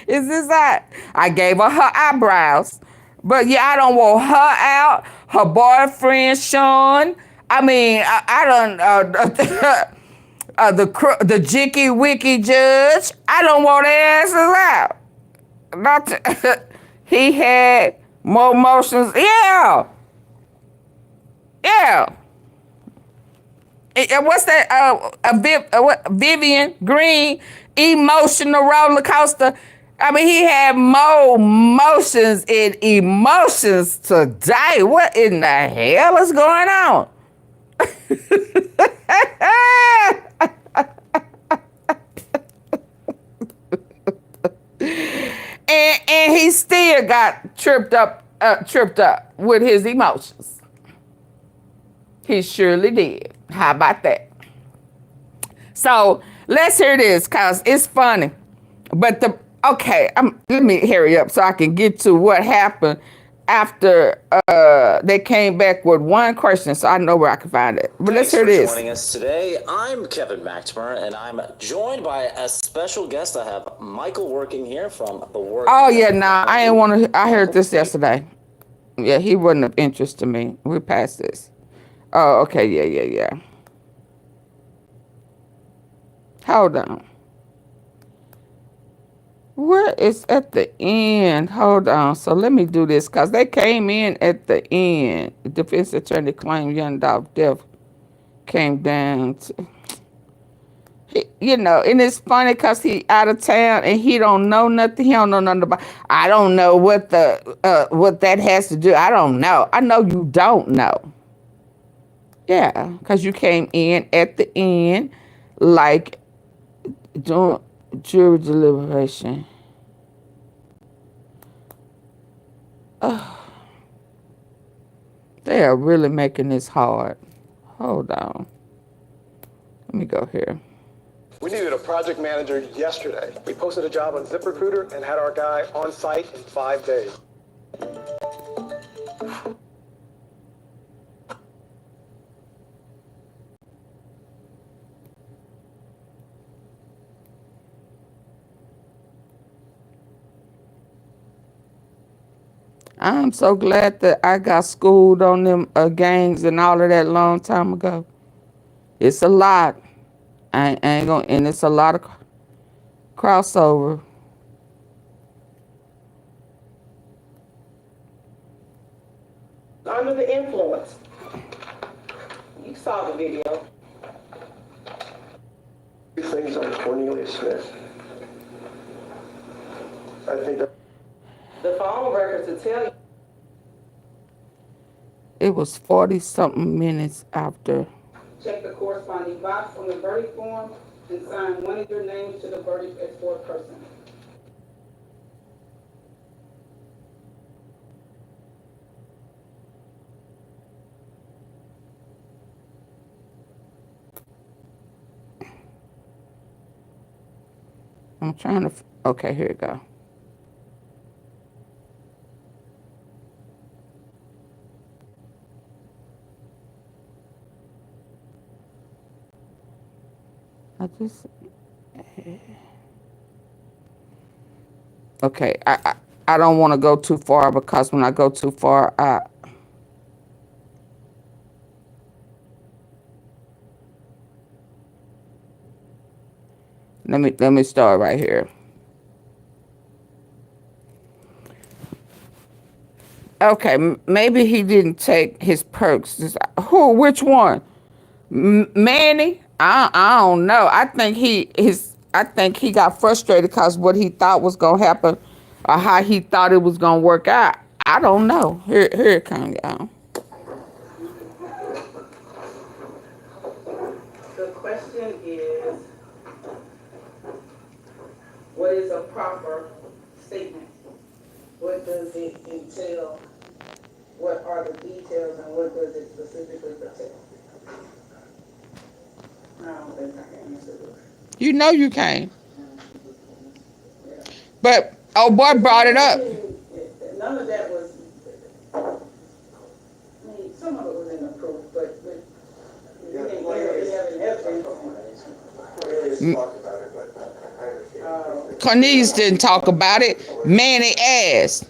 Is this that? I gave her eyebrows. But yeah, I don't want her out. Her boyfriend, Sean. I mean, I done, the Jicky Wicky judge. I don't want their asses out. He had more motions. Yeah. Yeah. What's that? Vivian Green, emotional roller coaster. I mean, he had more motions and emotions today. What in the hell is going on? he still got tripped up with his emotions. He surely did. How about that? So let's hear this, cause it's funny. But let me hurry up so I can get to what happened after they came back with one question, so I know where I can find it. But let's hear this. Thanks for joining us today. I'm Kevin McTimmer, and I'm joined by a special guest. I have Michael working here from the work. Oh yeah, nah, I ain't want to. I heard this yesterday. Yeah, he wasn't of interest to me. We're past this. Oh, okay, yeah. Hold on. Where is at the end? Hold on. So let me do this because they came in at the end. The defense attorney claimed YOUNGDOLPH death came down to, and it's funny because he out of town and he don't know nothing. He don't know nothing about. I don't know what that has to do. I don't know. I know you don't know. Yeah, because you came in at the end, like doing jury deliberation. They are really making this hard. Hold on. Let me go here. We needed a project manager yesterday. We posted a job on ZipRecruiter and had our guy on site in 5 days. I'm so glad that I got schooled on them gangs and all of that long time ago. It's a lot. I ain't gonna, and it's a lot of crossover. Under the influence. You saw the video. Things on Cornelius Smith. I think that The phone records will tell you. It was 40-something minutes after. Check the corresponding box on the verdict form and sign one of your names to the verdict as foreperson. I'm trying to, okay, here we go. Okay, I don't want to go too far because when I go too far, let me start right here. Okay, maybe he didn't take his perks. Who? Which one? Manny? I don't know. I think he got frustrated because what he thought was gonna happen, or how he thought it was gonna work out. I don't know. Here it comes, y'all. The question is, what is a proper statement? What does it entail? What are the details and what does it specifically protect? I don't think I can answer this. You know you can. But oh boy brought it up. None of that was, I mean, some of it was in the proof, but you didn't really have an evidence. Cornelius didn't talk about it. Manny asked.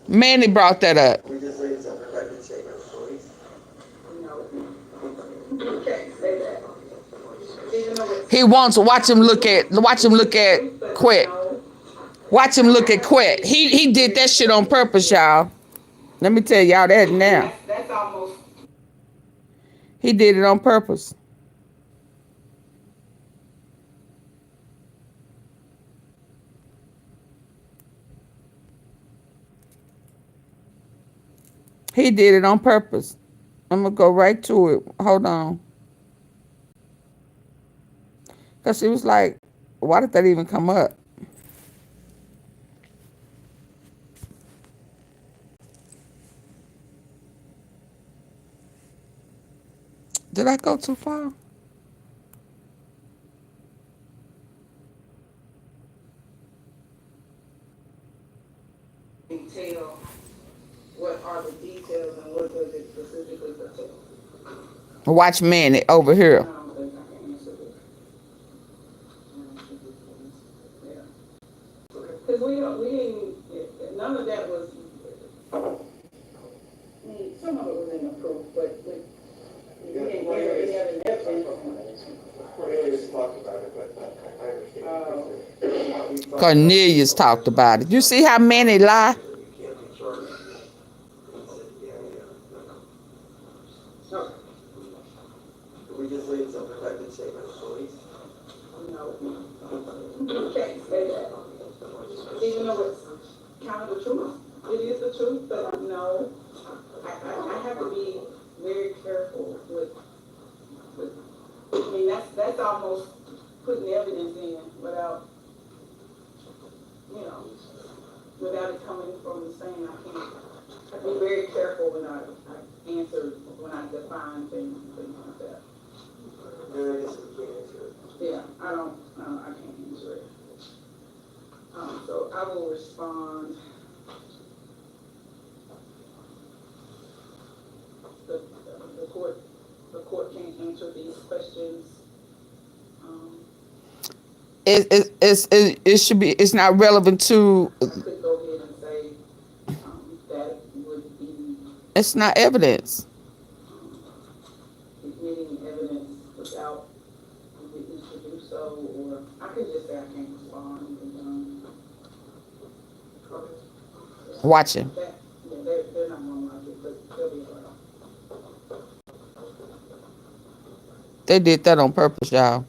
Manny brought that up. He wants to watch him look at QUETTE. Watch him look at QUETTE. He did that shit on purpose, y'all. Let me tell y'all that now. He did it on purpose. He did it on purpose. I'm gonna go right to it. Hold on. Because she was like, why did that even come up? Did I go too far? Detail, what are the details and what does it specifically pertain? Watch Manny over here. I don't think I can answer this. Yeah. Because we didn't, none of that was, some of it was in the proof, but we didn't really have an evidence. Cornelius talked about it, but I understand. Cornelius talked about it. You see how many lie? We just read some protected statement of police. No, you can't say that. Even though it's kind of the truth, it is the truth, but no, I have to be very careful with I mean, that's almost putting evidence in without, without it coming from the same. I be very careful when I answer, when I define things like that. Yeah, I can't answer it. So I will respond. The court can't answer these questions. It should be. It's not relevant to. I could go ahead and say that would be. It's not evidence. Admitting evidence without the witness to do so, or I could just say I can't respond. Watch him. They're not going to like it, but they'll be around. They did that on purpose, y'all.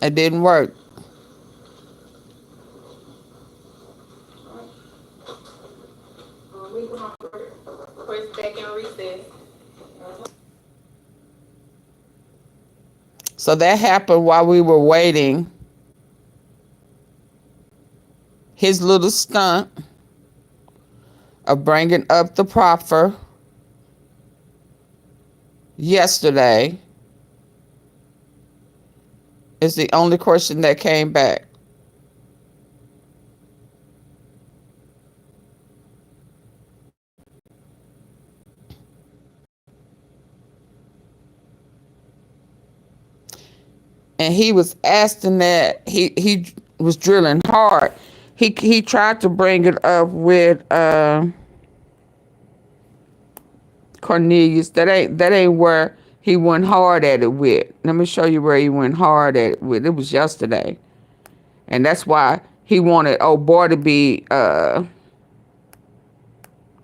It didn't work. We come up first back in recess. So that happened while we were waiting. His little stunt of bringing up the proffer yesterday is the only question that came back. And he was asking that, he was drilling hard. He tried to bring it up with Cornelius. That ain't where he went hard at it with. Let me show you where he went hard at it with. It was yesterday. And that's why he wanted old boy to be to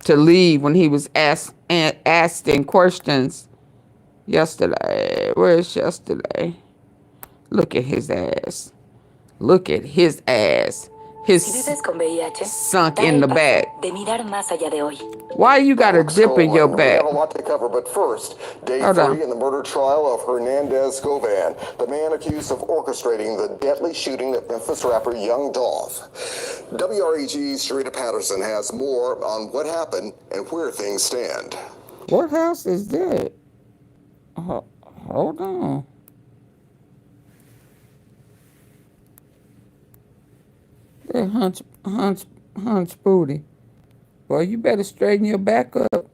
leave when he was asking questions yesterday. Where is yesterday? Look at his ass. Look at his ass. His sunk in the back. Why you got a dip in your back? We have a lot to cover, but first, day 3 in the murder trial of Hernandez Govan, the man accused of orchestrating the deadly shooting of Memphis rapper YOUNGDOLPH. WREG's Sharita Patterson has more on what happened and where things stand. What house is that? Hold on. That hunch booty. Well, you better straighten your back up.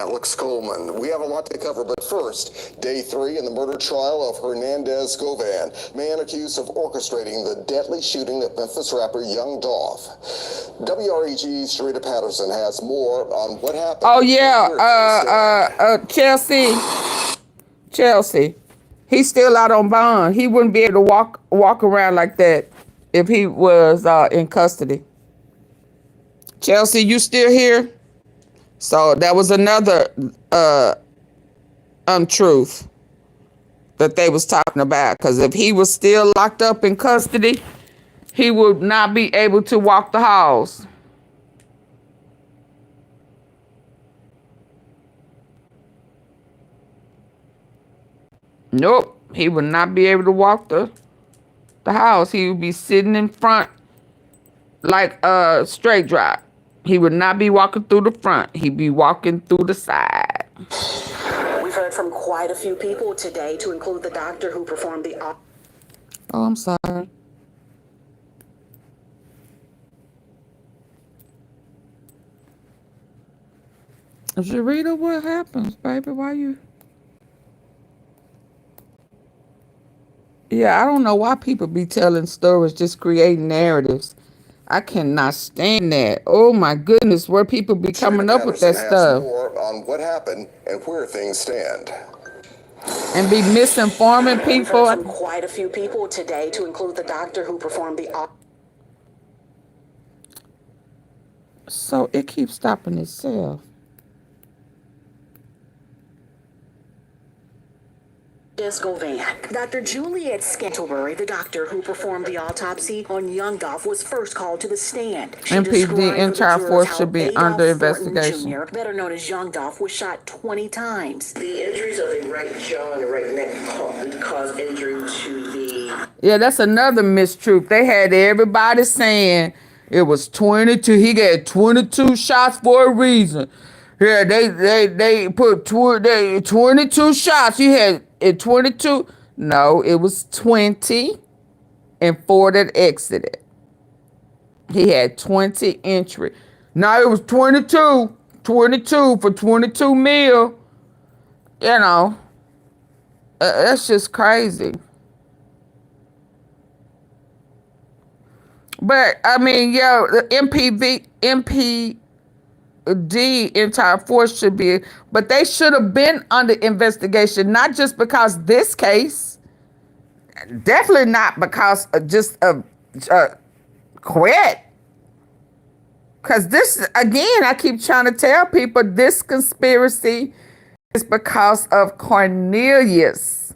Alex Coleman. We have a lot to cover, but first, day 3 in the murder trial of Hernandez Govan, man accused of orchestrating the deadly shooting of Memphis rapper YOUNGDOLPH. WREG's Sharita Patterson has more on what happened. Oh yeah, Chelsea. He's still out on bond. He wouldn't be able to walk around like that if he was in custody. Chelsea, you still here? So that was another untruth that they was talking about. Because if he was still locked up in custody, he would not be able to walk the halls. Nope, he would not be able to walk the house. He would be sitting in front like a straight drop. He would not be walking through the front. He'd be walking through the side. We've heard from quite a few people today, to include the doctor who performed the... Oh, I'm sorry. Sharita, what happens, baby? Why you... Yeah, I don't know why people be telling stories, just creating narratives. I cannot stand that. Oh my goodness, where people be coming up with that stuff. More on what happened and where things stand. And be misinforming people. We've heard from quite a few people today, to include the doctor who performed the... So it keeps stopping itself. Govan. Dr. Juliet Scantlebury, the doctor who performed the autopsy on YOUNGDOLPH, was first called to the stand. MPD entire force should be under investigation. Jr., better known as YOUNGDOLPH, was shot 20 times. The injuries of the right jaw and the right neck caused injury to the... Yeah, that's another mistruth. They had everybody saying it was 22. He got 22 shots for a reason. Yeah, they put 22 shots. He had 22. No, it was 20 and 4 that exited. He had 20 entry. No, it was 22. 22 for 22 mil. You know, that's just crazy. But I mean, yo, the MPD entire force should be, but they should have been under investigation, not just because this case, definitely not because of just of QUETTE. Because this, again, I keep trying to tell people this conspiracy is because of Cornelius.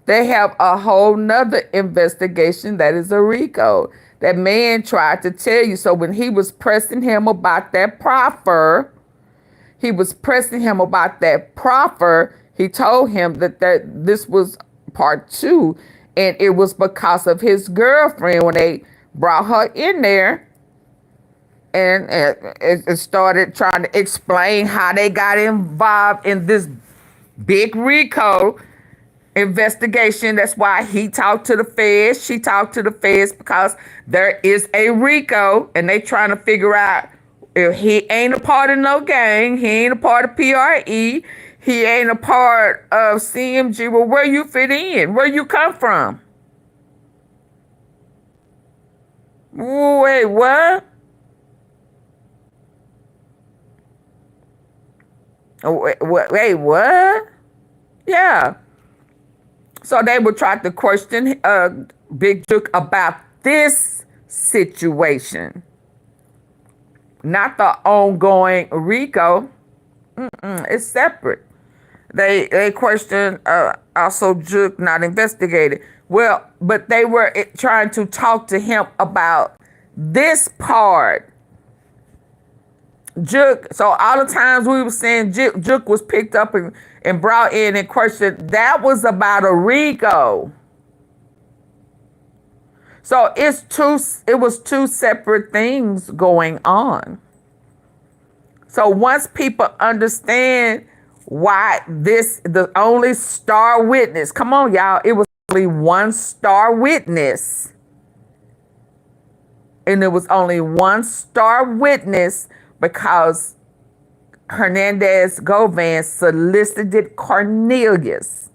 They have a whole nother investigation that is a RICO. That man tried to tell you. So when he was pressing him about that proffer, he told him that this was part 2. And it was because of his girlfriend when they brought her in there and it started trying to explain how they got involved in this big RICO investigation. That's why he talked to the feds. She talked to the feds because there is a RICO and they trying to figure out if he ain't a part of no gang, he ain't a part of PRE, he ain't a part of CMG. Well, where you fit in? Where you come from? Wait, what? Wait, what? Yeah. So they would try to question Big Juke about this situation, not the ongoing RICO. It's separate. They questioned also Juke not investigated. Well, but they were trying to talk to him about this part. Juke, so all the times we were saying Juke was picked up and brought in and questioned, that was about a RICO. So it was two separate things going on. So once people understand why the only star witness, come on y'all, it was only one star witness. And it was only one star witness because Hernandez Govan solicited Cornelius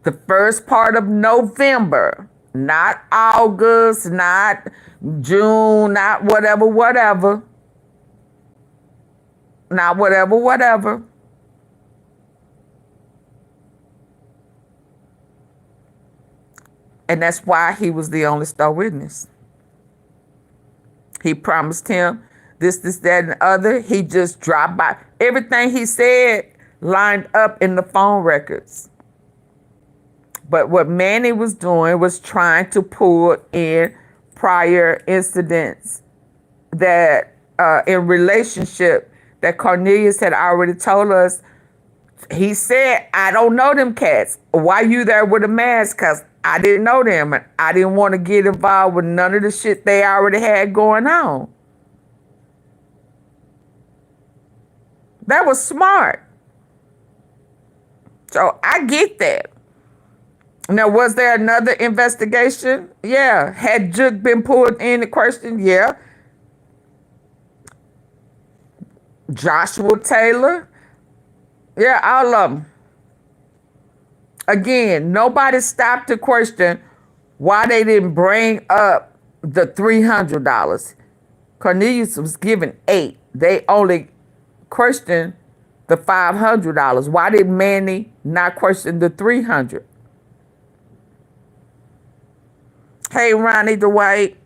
the first part of November, not August, not June, not whatever. Not whatever. And that's why he was the only star witness. He promised him this, that, and the other. He just dropped by. Everything he said lined up in the phone records. But what Manny was doing was trying to pull in prior incidents that in relationship that Cornelius had already told us. He said, I don't know them cats. Why you there with a mask? Because I didn't know them. And I didn't want to get involved with none of the shit they already had going on. That was smart. So I get that. Now, was there another investigation? Yeah. Had Juke been pulled in the question? Yeah. Joshua Taylor? Yeah, all of them. Again, nobody stopped to question why they didn't bring up the $300. Cornelius was given $8. They only questioned the $500. Why did Manny not question the $300? Hey, Ronnie Dwight.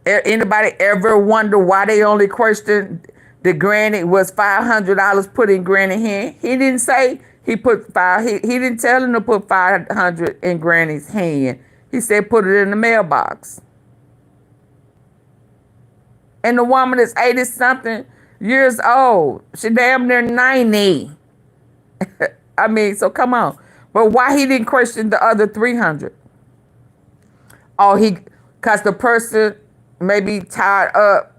Anybody ever wonder why they only questioned the granny? Was $500 put in Granny's hand? He didn't say he put he didn't tell him to put $500 in Granny's hand. He said put it in the mailbox. And the woman is 80-something years old. She damn near 90. I mean, so come on. But why he didn't question the other 300? Oh, because the person may be tied up.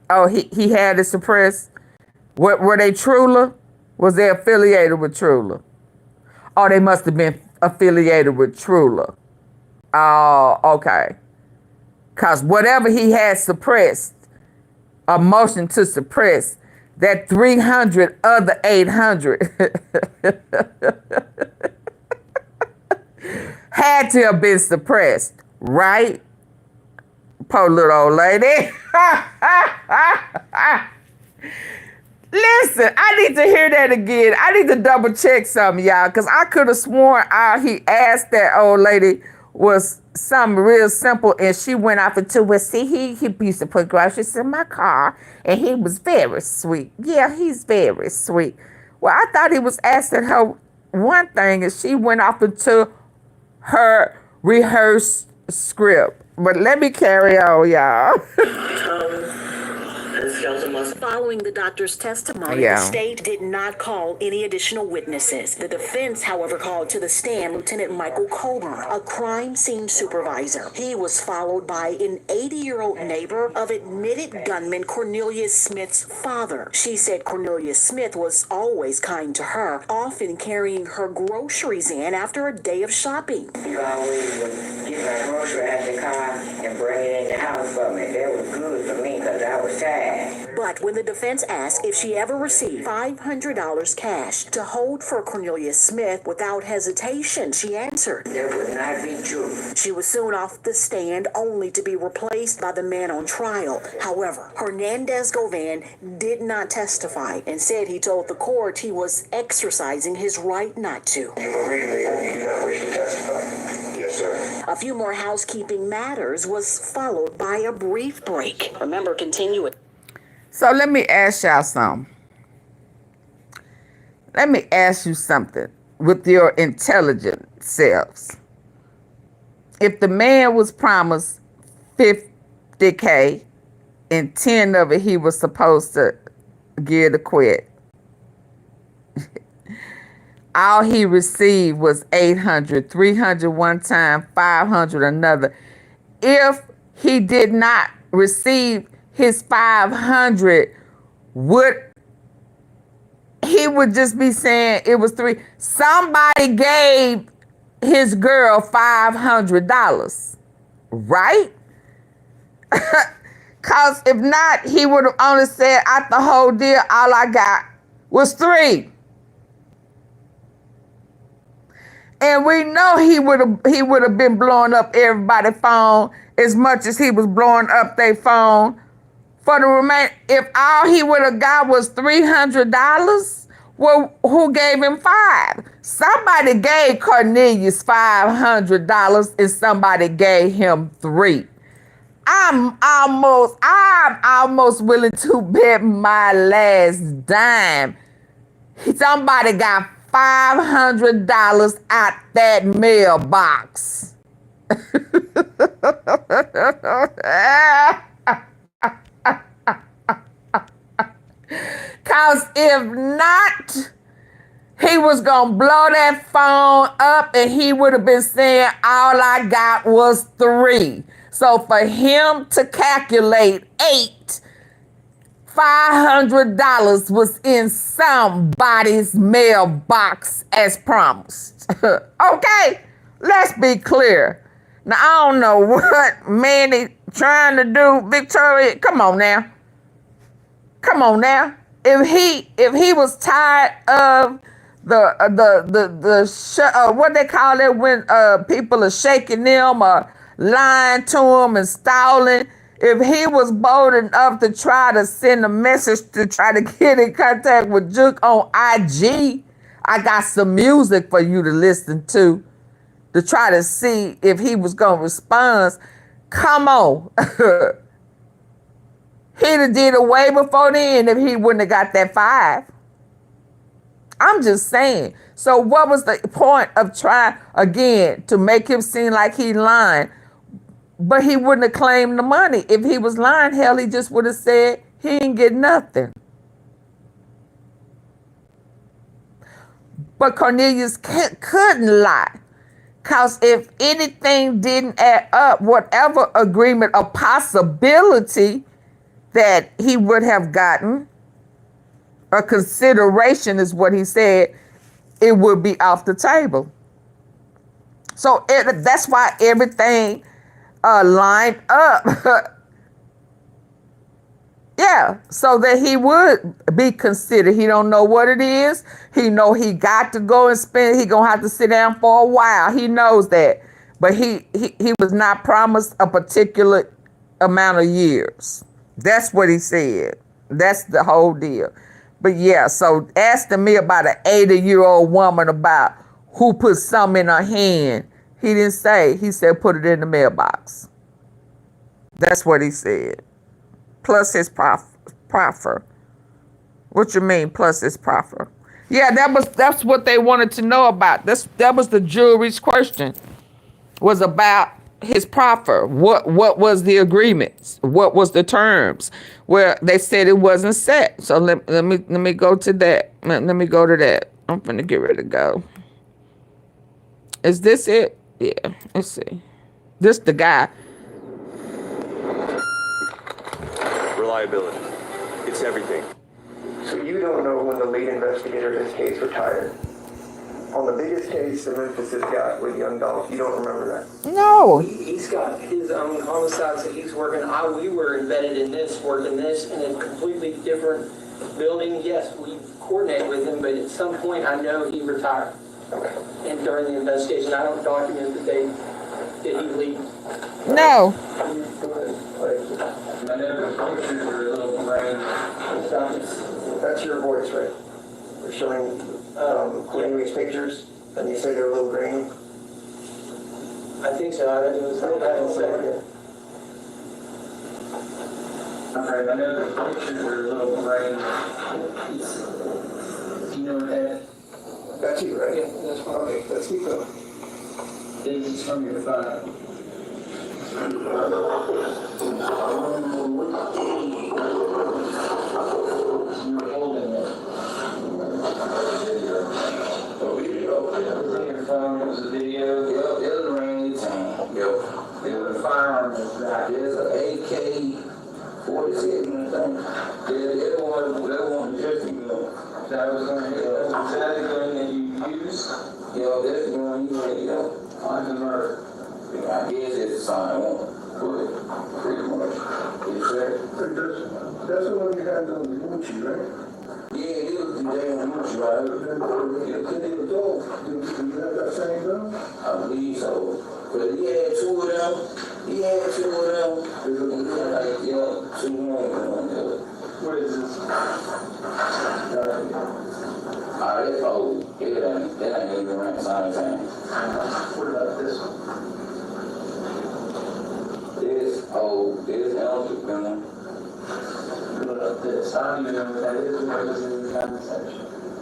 Oh, he had it suppressed. Were they Trula? Was they affiliated with Trula? Oh, they must have been affiliated with Trula. Oh, okay. Because whatever he had suppressed, a motion to suppress, that 300 other 800 had to have been suppressed, right? Poor little old lady. Listen, I need to hear that again. I need to double check something, y'all, because I could have sworn he asked that old lady was something real simple, and she went off into, well, see, he used to put groceries in my car, and he was very sweet. Yeah, he's very sweet. Well, I thought he was asking her one thing, and she went off into her rehearsed script. But let me carry on, y'all. Following the doctor's testimony, the state did not call any additional witnesses. The defense, however, called to the stand Lieutenant Michael Coburn, a crime scene supervisor. He was followed by an 80-year-old neighbor of admitted gunman Cornelius Smith's father. She said Cornelius Smith was always kind to her, often carrying her groceries in after a day of shopping. You always would get my grocery out the car and bring it in the house for me. That was good for me because I was tired. But when the defense asked if she ever received $500 cash to hold for Cornelius Smith without hesitation, she answered, that would not be true. She was soon off the stand, only to be replaced by the man on trial. However, Hernandez Govan did not testify and said he told the court he was exercising his right not to. You do not wish to testify? Yes, sir. A few more housekeeping matters was followed by a brief break. Remember, continue it. So let me ask y'all something. Let me ask you something with your intelligent selves. If the man was promised $50K and 10 of it he was supposed to give to quit, all he received was $800, $300 one time, $500 another. If he did not receive his $500, he would just be saying it was $300. Somebody gave his girl $500, right? Because if not, he would have only said, out the whole deal, all I got was $3. And we know he would have been blowing up everybody's phone as much as he was blowing up their phone for the remainder. If all he would have got was $300, Well, who gave him 5? Somebody gave Cornelius $500 and somebody gave him 3. I'm almost willing to bet my last dime. Somebody got $500 out that mailbox. Cause if not, he was gonna blow that phone up and he would have been saying all I got was 3. So for him to calculate 8, $500 was in somebody's mailbox as promised. Okay, let's be clear. Now I don't know what Manny trying to do, Victoria. Come on now. Come on now. If he was tired of what they call it when people are shaking them or lying to him and stalling, if he was bold enough to try to send a message to try to get in contact with Juke on IG, I got some music for you to listen to try to see if he was gonna respond. Come on. He'd have did it way before then if he wouldn't have got that 5. I'm just saying. So what was the point of trying, again, to make him seem like he lying? But he wouldn't have claimed the money. If he was lying, hell, he just would have said he didn't get nothing. But Cornelius couldn't lie. Because if anything didn't add up, whatever agreement or possibility that he would have gotten, a consideration is what he said, it would be off the table. So that's why everything lined up. Yeah, so that he would be considered. He don't know what it is. He know he got to go and spend. He gonna have to sit down for a while. He knows that, but he was not promised a particular amount of years. That's what he said. That's the whole deal. But yeah, so asking me about an 80-year-old woman about who put something in her hand, he didn't say. He said put it in the mailbox. That's what he said. Plus his proffer. What you mean plus his proffer? Yeah, that's what they wanted to know about. That was the jury's question. Was about his proffer. What was the agreements? What was the terms? Well, they said it wasn't set. So let me go to that. Let me go to that. I'm finna get ready to go. Is this it? Yeah, let's see. This the guy. Reliability. It's everything. So you don't know when the lead investigator in this case retired? On the biggest case that Memphis has got with YOUNGDOLPH, you don't remember that? No. He's got his own homicides that he's working. We were embedded in this, working this in a completely different building. Yes, we coordinate with him, but at some point I know he retired. Okay. And during the investigation, I don't document the date that he leave. No. I know the pictures are a little gray. That's your voice, right? We're showing Cornelius pictures, and you say they're a little green? I think so. It was a little second. Okay, I know the pictures are a little gray. Do you know that? That's you, right? Yeah, that's fine. Okay, let's keep going. This is from your phone. You're holding it. Your phone, it was a video. Yep, it was around the time. Yep. It was a firearm that's right. There's an AK-47 I think. Yeah, that one just a gun. That was the gun that you used? Yeah, that's the one you ready up. On the murder. Yeah, I guess it's the same one. But pretty much. Yes, sir. That's the one you had on the Gucci, right? Yeah, it was the damn Gucci, right? It was Dolph. Did you have that same gun? I believe so. But he had 2 of them. He had 2 of them. Like, yeah, 2 more. What is this? It's old. It ain't even around the same time. What about this one? It's old. It's eligible. What about this? I don't even know what that is. What is in the conversation?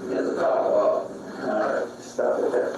It's a call. Alright, stop it there.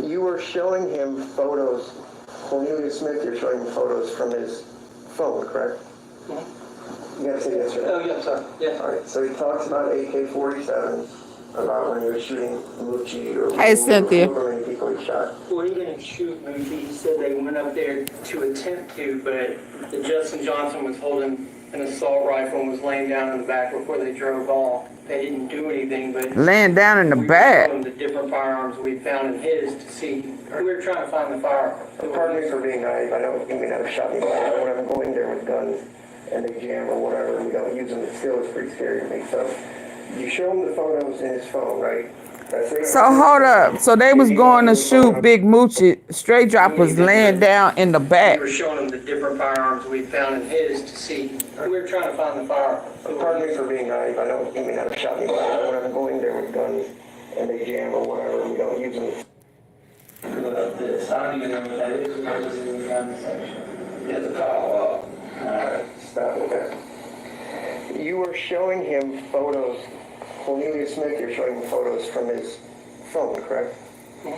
You were showing him photos. Cornelius Smith, you're showing him photos from his phone, correct? You gotta say yes or no. Oh, yeah, sorry. Yeah. Alright, so he talks about AK-47s, about when he was shooting Moochie or Hey, Cynthia. however many people he shot. Well, he didn't shoot Moochie. He said they went up there to attempt to, but that Justin Johnson was holding an assault rifle and was laying down in the back before they drove off. They didn't do anything, but Laying down in the we back. showed him the different firearms we found in his to see. We were trying to find the firearm. Pardon me for being naive. I know you may not have shot anybody, but when I'm going there with guns and they jam or whatever, and we don't use them, it still is pretty scary to me. So you show him the photos in his phone, right? So hold up. So they was going to shoot Big Moochie. Straight Drop was laying down in the back. We were showing him the different firearms we found in his to see. We were trying to find the firearm. Pardon me for being naive. I know you may not have shot anybody, but when I'm going there with guns and they jam or whatever, and we don't use them. What about this? I don't even know what that is. What is in the conversation? It's a call. Alright, stop it there. You were showing him photos. Cornelius Smith, you're showing him photos from his phone, correct? You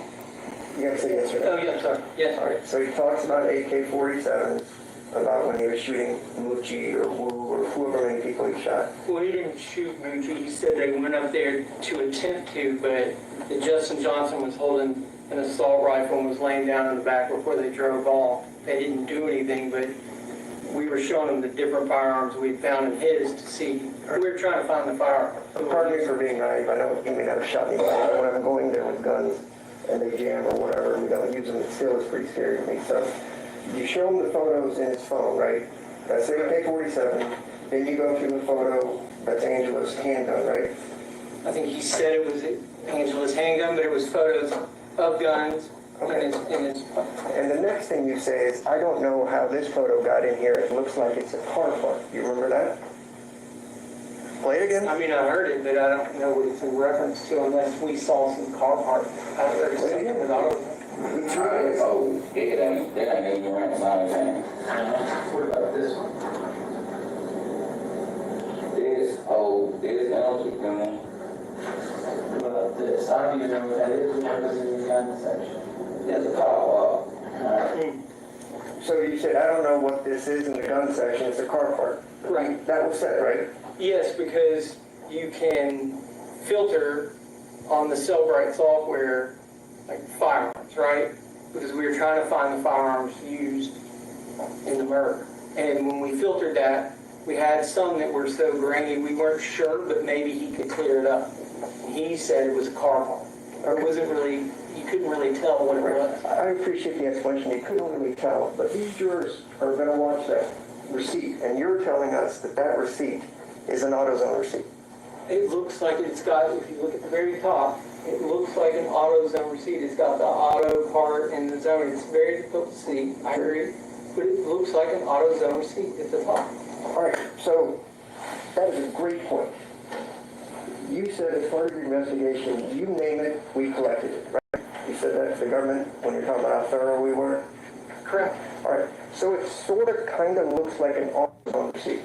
gotta say yes or no. Oh, yeah, sorry. Yes. Alright, so he talks about AK-47s, about when he was shooting Moochie or Wu or whoever many people he shot. Well, he didn't shoot Moochie. He said they went up there to attempt to, but that Justin Johnson was holding an assault rifle and was laying down in the back before they drove off. They didn't do anything, but we were showing him the different firearms we found in his to see. We were trying to find the firearm. Pardon me for being naive. I know you may not have shot anybody, but when I'm going there with guns and they jam or whatever, and we don't use them, it still is pretty scary to me. So you show him the photos in his phone, right? That's AK-47. Then you go through the photo, that's Angela's handgun, right? I think he said it was Angela's handgun, but it was photos of guns. Okay. And the next thing you say is, I don't know how this photo got in here. It looks like it's a car park. You remember that? Play it again. I mean, I heard it, but I don't know what it's in reference to unless we saw some car park. I heard something with auto. It's old. It ain't even around the same time. What about this one? It's old. It's eligible. What about this? I don't even know what that is. What is in the conversation? It's a call. So you said, I don't know what this is in the gun section. It's a car park. Right. That was said, right? Yes, because you can filter on the Cellbrite software like firearms, right? Because we were trying to find the firearms used in the murder. And when we filtered that, we had some that were so grainy we weren't sure, but maybe he could clear it up. He said it was a car park. Or it wasn't really, you couldn't really tell what it was. I appreciate the explanation. You couldn't really tell, but these jurors are going to watch that receipt, and you're telling us that that receipt is an AutoZone receipt. It looks like it's got, if you look at the very top, it looks like an AutoZone receipt. It's got the auto part and the zone. It's very difficult to see, I agree, but it looks like an AutoZone receipt at the top. All right, so that is a great point. You said as part of your investigation, you name it, we collected it, right? You said that to the government when you're talking about how thorough we were? Correct. All right, so it sort of kind of looks like an AutoZone receipt.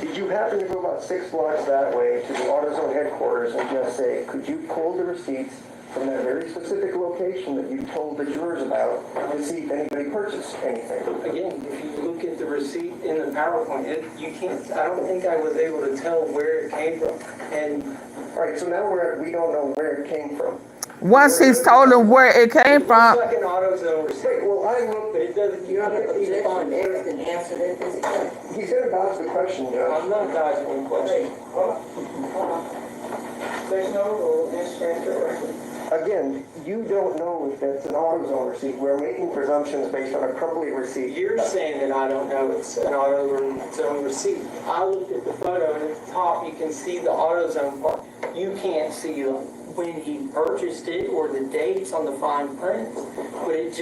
Did you happen to go about 6 blocks that way to the AutoZone headquarters and just say, could you pull the receipts from that very specific location that you told the jurors about to see if anybody purchased anything? Again, if you look at the receipt in the PowerPoint, you can't, I don't think I was able to tell where it came from. And all right, so now we don't know where it came from. Once he's told them where it came from. It's like an AutoZone receipt. Well, I looked, but it doesn't, you don't have to even find it. He said about the question, Judge. I'm not dodging the question. There's no rule in transfer. Again, you don't know if that's an AutoZone receipt. We're making presumptions based on a complete receipt. You're saying that I don't know it's an AutoZone receipt. I looked at the photo and at the top you can see the AutoZone part. You can't see when he purchased it or the dates on the fine print, but it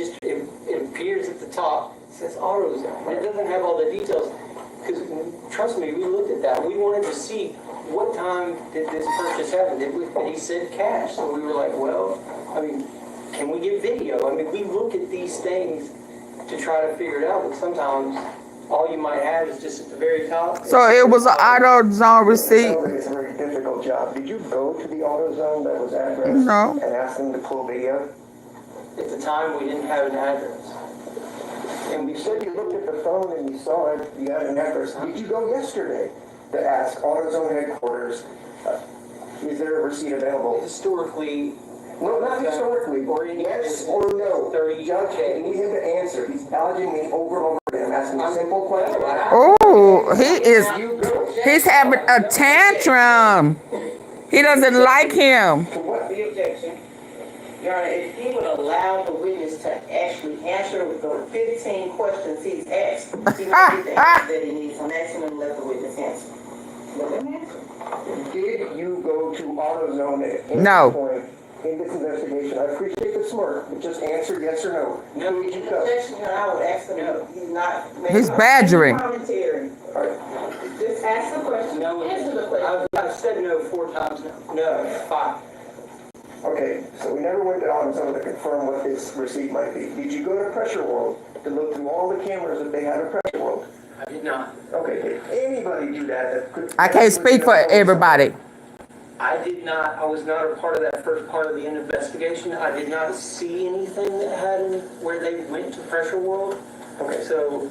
appears at the top. It says AutoZone. It doesn't have all the details because trust me, we looked at that. We wanted to see what time did this purchase happen? And he said cash. So we were like, well, I mean, can we get video? I mean, we look at these things to try to figure it out, but sometimes all you might have is just at the very top. So it was an AutoZone receipt? It's a very difficult job. Did you go to the AutoZone that was addressed No. and ask them to pull video? At the time, we didn't have an address. And you said you looked at the phone and you saw it, you had an address. Did you go yesterday to ask AutoZone headquarters, is there a receipt available? Historically, no, not historically, or yes or no. Judge, I need him to answer. He's dodging me over and over again. I'm asking a simple question. Oh, he's having a tantrum. He doesn't like him. The objection, Your Honor, if he would allow the witness to actually answer the 15 questions he's asked, he would get the answer that he needs. I'm asking him to let the witness answer. Let him answer. Did you go to AutoZone at any point in this investigation? I appreciate the smirk, but just answer yes or no. No, did you go? I would ask him, he's not making He's badgering. commentary. Just ask the question. No, answer the question. I've said no 4 times now. No, 5. Okay, so we never went to AutoZone to confirm what this receipt might be. Did you go to Pressure World to look through all the cameras that they had at Pressure World? I did not. Okay, did anybody do that could... I can't speak for everybody. I did not. I was not a part of that first part of the investigation. I did not see anything that had where they went to Pressure World. Okay, so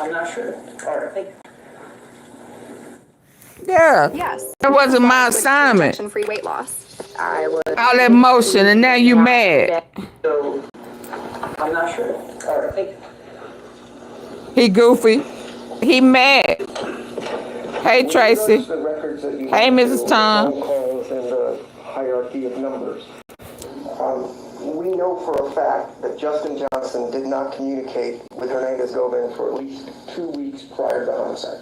I'm not sure. All right. Yeah. Yes. That wasn't my assignment. Free weight loss. I would. All that motion, and now you mad. So I'm not sure. All right. Thank you. He goofy. He mad. Hey, Tracy. Hey, Mrs. Tom. Calls and the hierarchy of numbers. We know for a fact that Justin Johnson did not communicate with Hernandez Govan for at least 2 weeks prior to the homicide.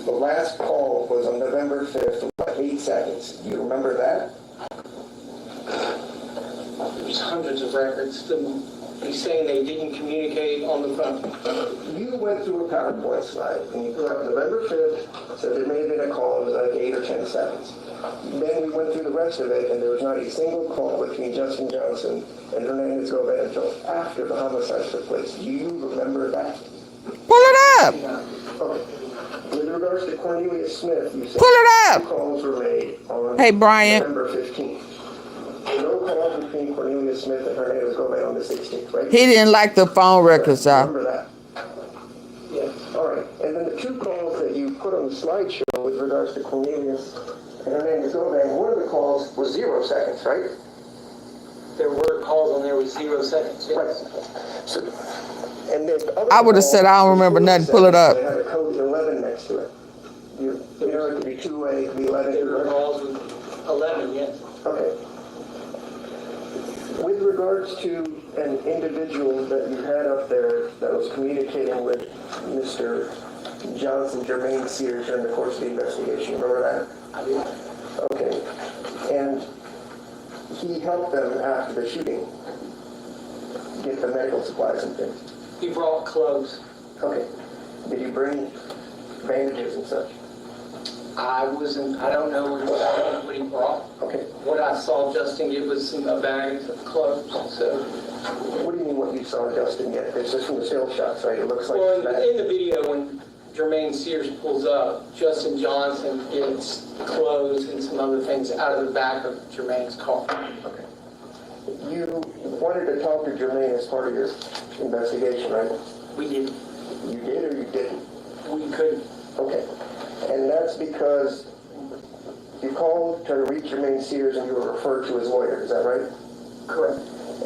The last call was on November 5th, about 8 seconds. Do you remember that? There's hundreds of records. He's saying they didn't communicate on the phone. You went through a PowerPoint slide, and you put up November 5th, so there may have been a call, it was like 8 or 10 seconds. Then we went through the rest of it, and there was not a single call between Justin Johnson and Hernandez Govan until after the homicide took place. Do you remember that? Pull it up. Okay. With regards to Cornelius Smith, you said pull it up. Calls were made on November 15th. No calls between Cornelius Smith and Hernandez Govan on the 16th, right? He didn't like the phone records, y'all. Remember that? Yes. All right. And then the 2 calls that you put on the slideshow with regards to Cornelius and Hernandez Govan, one of the calls was 0 seconds, right? There were calls on there with 0 seconds. Yes. Right. So, and then the other I would have said I don't remember nothing. Pull it up. They had a code 11 next to it. You know, it could be 2A, it could be 11. There were calls with 11, yes. Okay. With regards to an individual that you had up there that was communicating with Mr. Johnson, Jermaine Sears, during the course of the investigation, remember that? I do. Okay. And he helped them after the shooting get the medical supplies and things. He brought clothes. Okay. Did you bring bandages and such? I don't know what he brought. Okay. What I saw Justin get was a bag of clothes. So. What do you mean what you saw Justin get? It's just from the still shots, right? It looks like. Well, in the video when Jermaine Sears pulls up, Justin Johnson gets clothes and some other things out of the back of Jermaine's car. Okay. You wanted to talk to Jermaine as part of your investigation, right? We did. You did or you didn't? We couldn't. Okay. And that's because you called to reach Jermaine Sears and you were referred to his lawyer, is that right? Correct.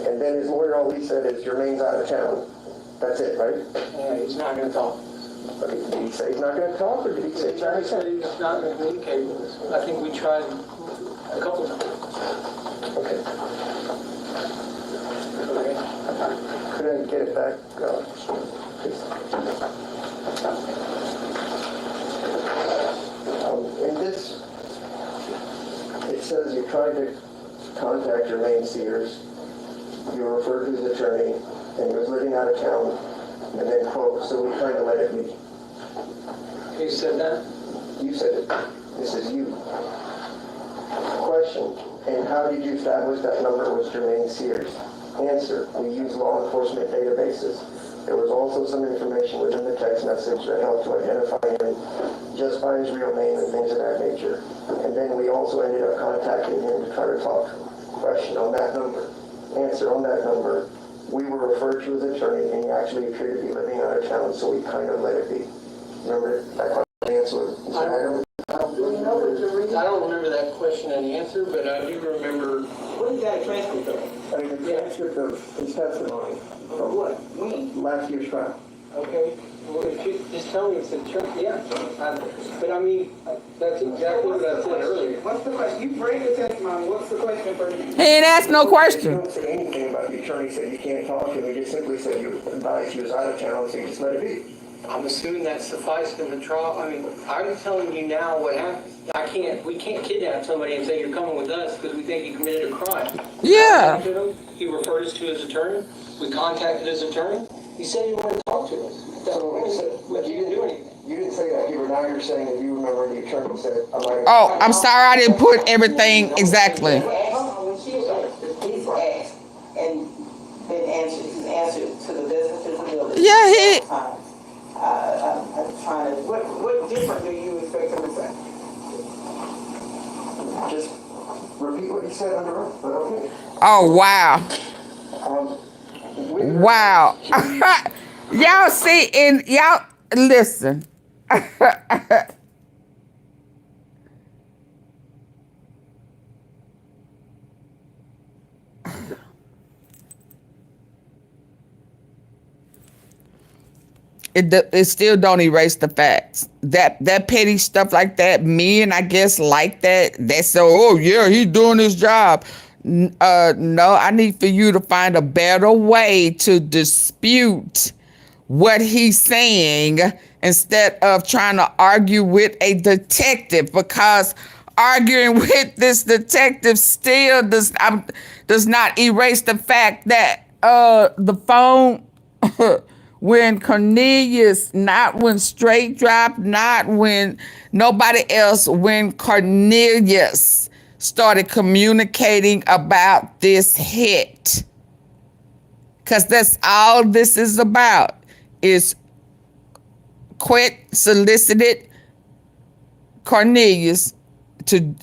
And then his lawyer, all he said is Jermaine's out of town. That's it, right? Yeah, he's not going to talk. Okay, did he say he's not going to talk, or did he say he's out of town? He said he's not going to communicate with us. I think we tried a couple times. Okay. Could I get it back? Please. In this, it says you tried to contact Jermaine Sears, you were referred to his attorney, and he was living out of town, and then quote, so we tried to let it be. Who said that? You said it. This is you. Question, and how did you establish that number was Jermaine Sears? Answer, we use law enforcement databases. There was also some information within the text message that helped to identify him just by his real name and things of that nature. And then we also ended up contacting him to try to talk. Question, on that number. Answer, on that number, we were referred to as attorney and he actually appeared to be living out of town, so we kind of let it be. Remember that answer? I don't remember that question and answer, but I do remember. What is that transcript of? I mean, the transcript of his testimony. From what? When? Last year's trial. Okay. Well, if you just tell me it's a trick, yeah. But I mean, that's exactly what I said earlier. What's the question? You bring the testimony. What's the question for you? He ain't asked no question. You don't say anything about the attorney said you can't talk to him. You just simply said you advised he was out of town, so you just let it be. I'm assuming that sufficed in the trial. I mean, I'm telling you now what happened. We can't kidnap somebody and say you're coming with us because we think you committed a crime. Yeah. He referred us to his attorney. We contacted his attorney. He said he wanted to talk to us. But you didn't do anything. You didn't say that. Now you're saying that you remember the attorney said, Oh, I'm sorry I didn't put everything exactly. When she was asked and been answered, he's answered to the best of his ability. Yeah, I'm trying to. What different do you expect him to say? Just repeat what you said under oath, but okay. Oh, wow. Wow. Y'all see, and y'all, listen. It still don't erase the facts. That petty stuff like that, men, I guess, like that. That's so, oh yeah, he's doing his job. No, I need for you to find a better way to dispute what he's saying instead of trying to argue with a detective, because arguing with this detective still does not erase the fact that the phone when Cornelius, not when STRAIGHTDROP, not when nobody else, when Cornelius started communicating about this hit. Because that's all this is about, is QUETTE solicited Cornelius to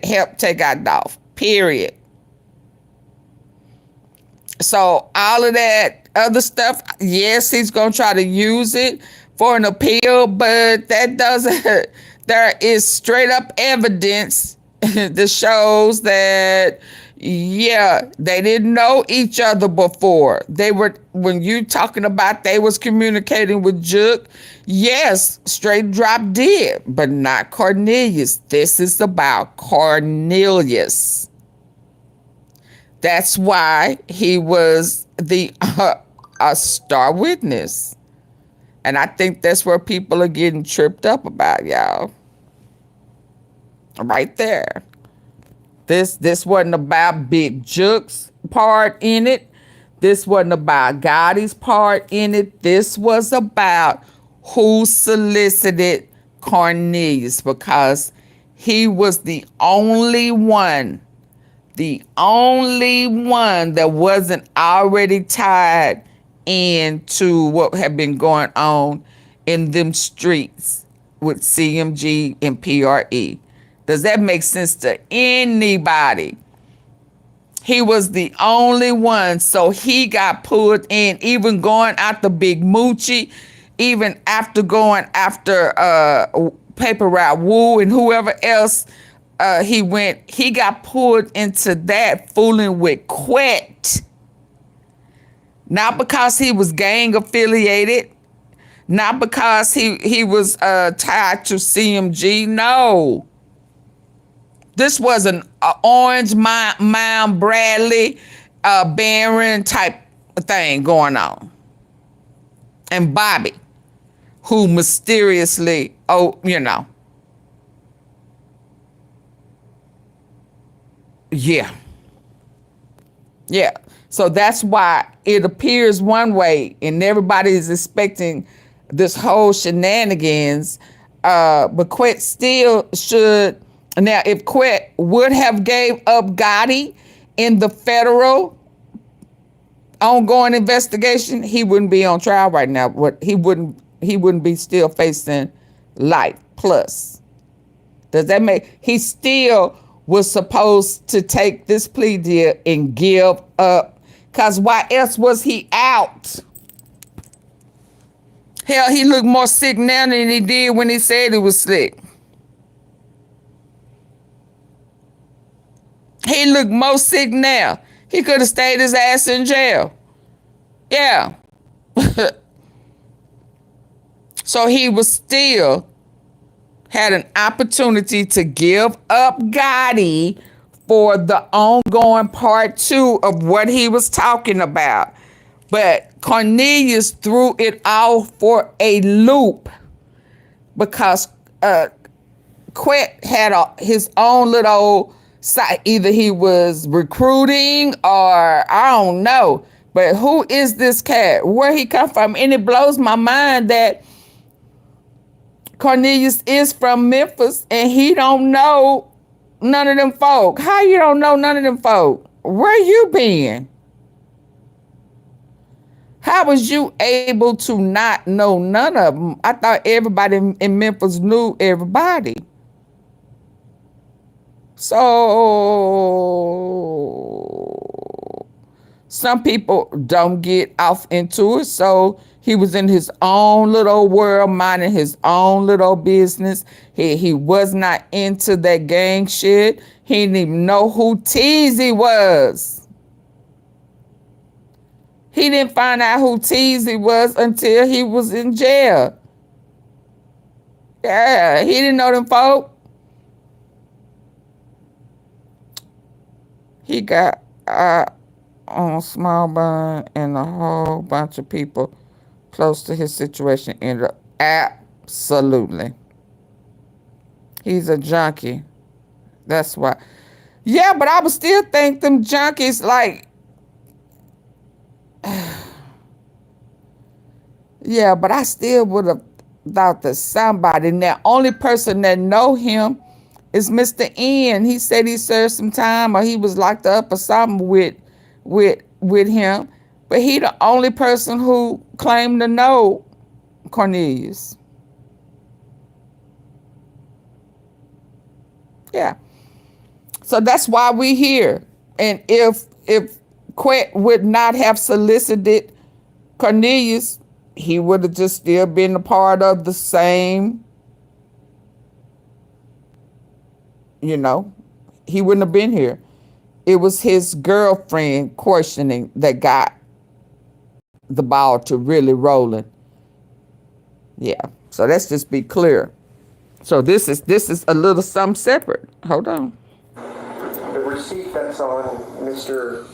help take out Dolph, period. So all of that other stuff, yes, he's going to try to use it for an appeal, but that doesn't, there is straight up evidence that shows that, yeah, they didn't know each other before. They were, when you talking about they was communicating with Juke, yes, STRAIGHTDROP did, but not Cornelius. This is about Cornelius. That's why he was the a star witness. And I think that's where people are getting tripped up about, y'all. Right there. This wasn't about Big Juke's part in it. This wasn't about Gotti's part in it. This was about who solicited Cornelius, because he was the only one that wasn't already tied into what had been going on in them streets with CMG and PRE. Does that make sense to anybody? He was the only one, so he got pulled in, even going after Big Moochie, even after going after Paper Route Woo and whoever else he got pulled into that, fooling with QUETTE. Not because he was gang affiliated, not because he was tied to CMG, no. This was an Orange Mound Bradley Barron type thing going on. And Bobby, who mysteriously, yeah. So that's why it appears one way, and everybody is expecting this whole shenanigans but QUETTE still should. Now, if QUETTE would have gave up Gotti in the federal ongoing investigation, he wouldn't be on trial right now. He wouldn't be still facing life plus. Does that make? He still was supposed to take this plea deal and give up, because why else was he out? Hell, he looked more sick now than he did when he said he was sick. He looked more sick now. He could have stayed his ass in jail. Yeah. So he was still had an opportunity to give up Gotti for the ongoing part 2 of what he was talking about. But Cornelius threw it off for a loop because QUETTE had his own little side. Either he was recruiting or I don't know. But who is this cat? Where he come from? And it blows my mind that Cornelius is from Memphis and he don't know none of them folk. How you don't know none of them folk? Where you been? How was you able to not know none of them? I thought everybody in Memphis knew everybody. So some people don't get off into it. So he was in his own little world, minding his own little business. He was not into that gang shit. He didn't even know who Teasy was. He didn't find out who Teasy was until he was in jail. Yeah, he didn't know them folk. He got on small bun and a whole bunch of people close to his situation ended up. Absolutely. He's a junkie. That's why. Yeah, but I would still think them junkies like, yeah, but I still would have thought that somebody, and the only person that know him is Mr. N. He said he served some time or he was locked up or something with him. But he the only person who claimed to know Cornelius. Yeah. So that's why we here. And if QUETTE would not have solicited Cornelius, he would have just still been a part of the same, you know, he wouldn't have been here. It was his girlfriend questioning that got the ball to really rolling. Yeah, so let's just be clear. So this is a little something separate. Hold on. The receipt that's on Mr.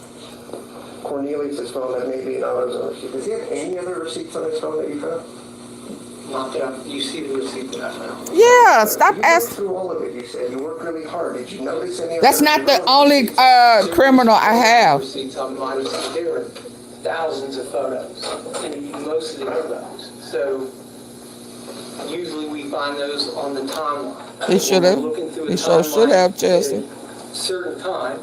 Cornelius' phone that may be in others on the receipt. Does he have any other receipts on his phone that you found? Not that you see the receipt that I found. Yeah, stop asking. Through all of it, you said you worked really hard. Did you notice any? That's not the only criminal I have. Receipts on mine. There were thousands of photos, and most of the photos. So usually we find those on the timeline. He should have. He sure should have, Chelsea. Certain time,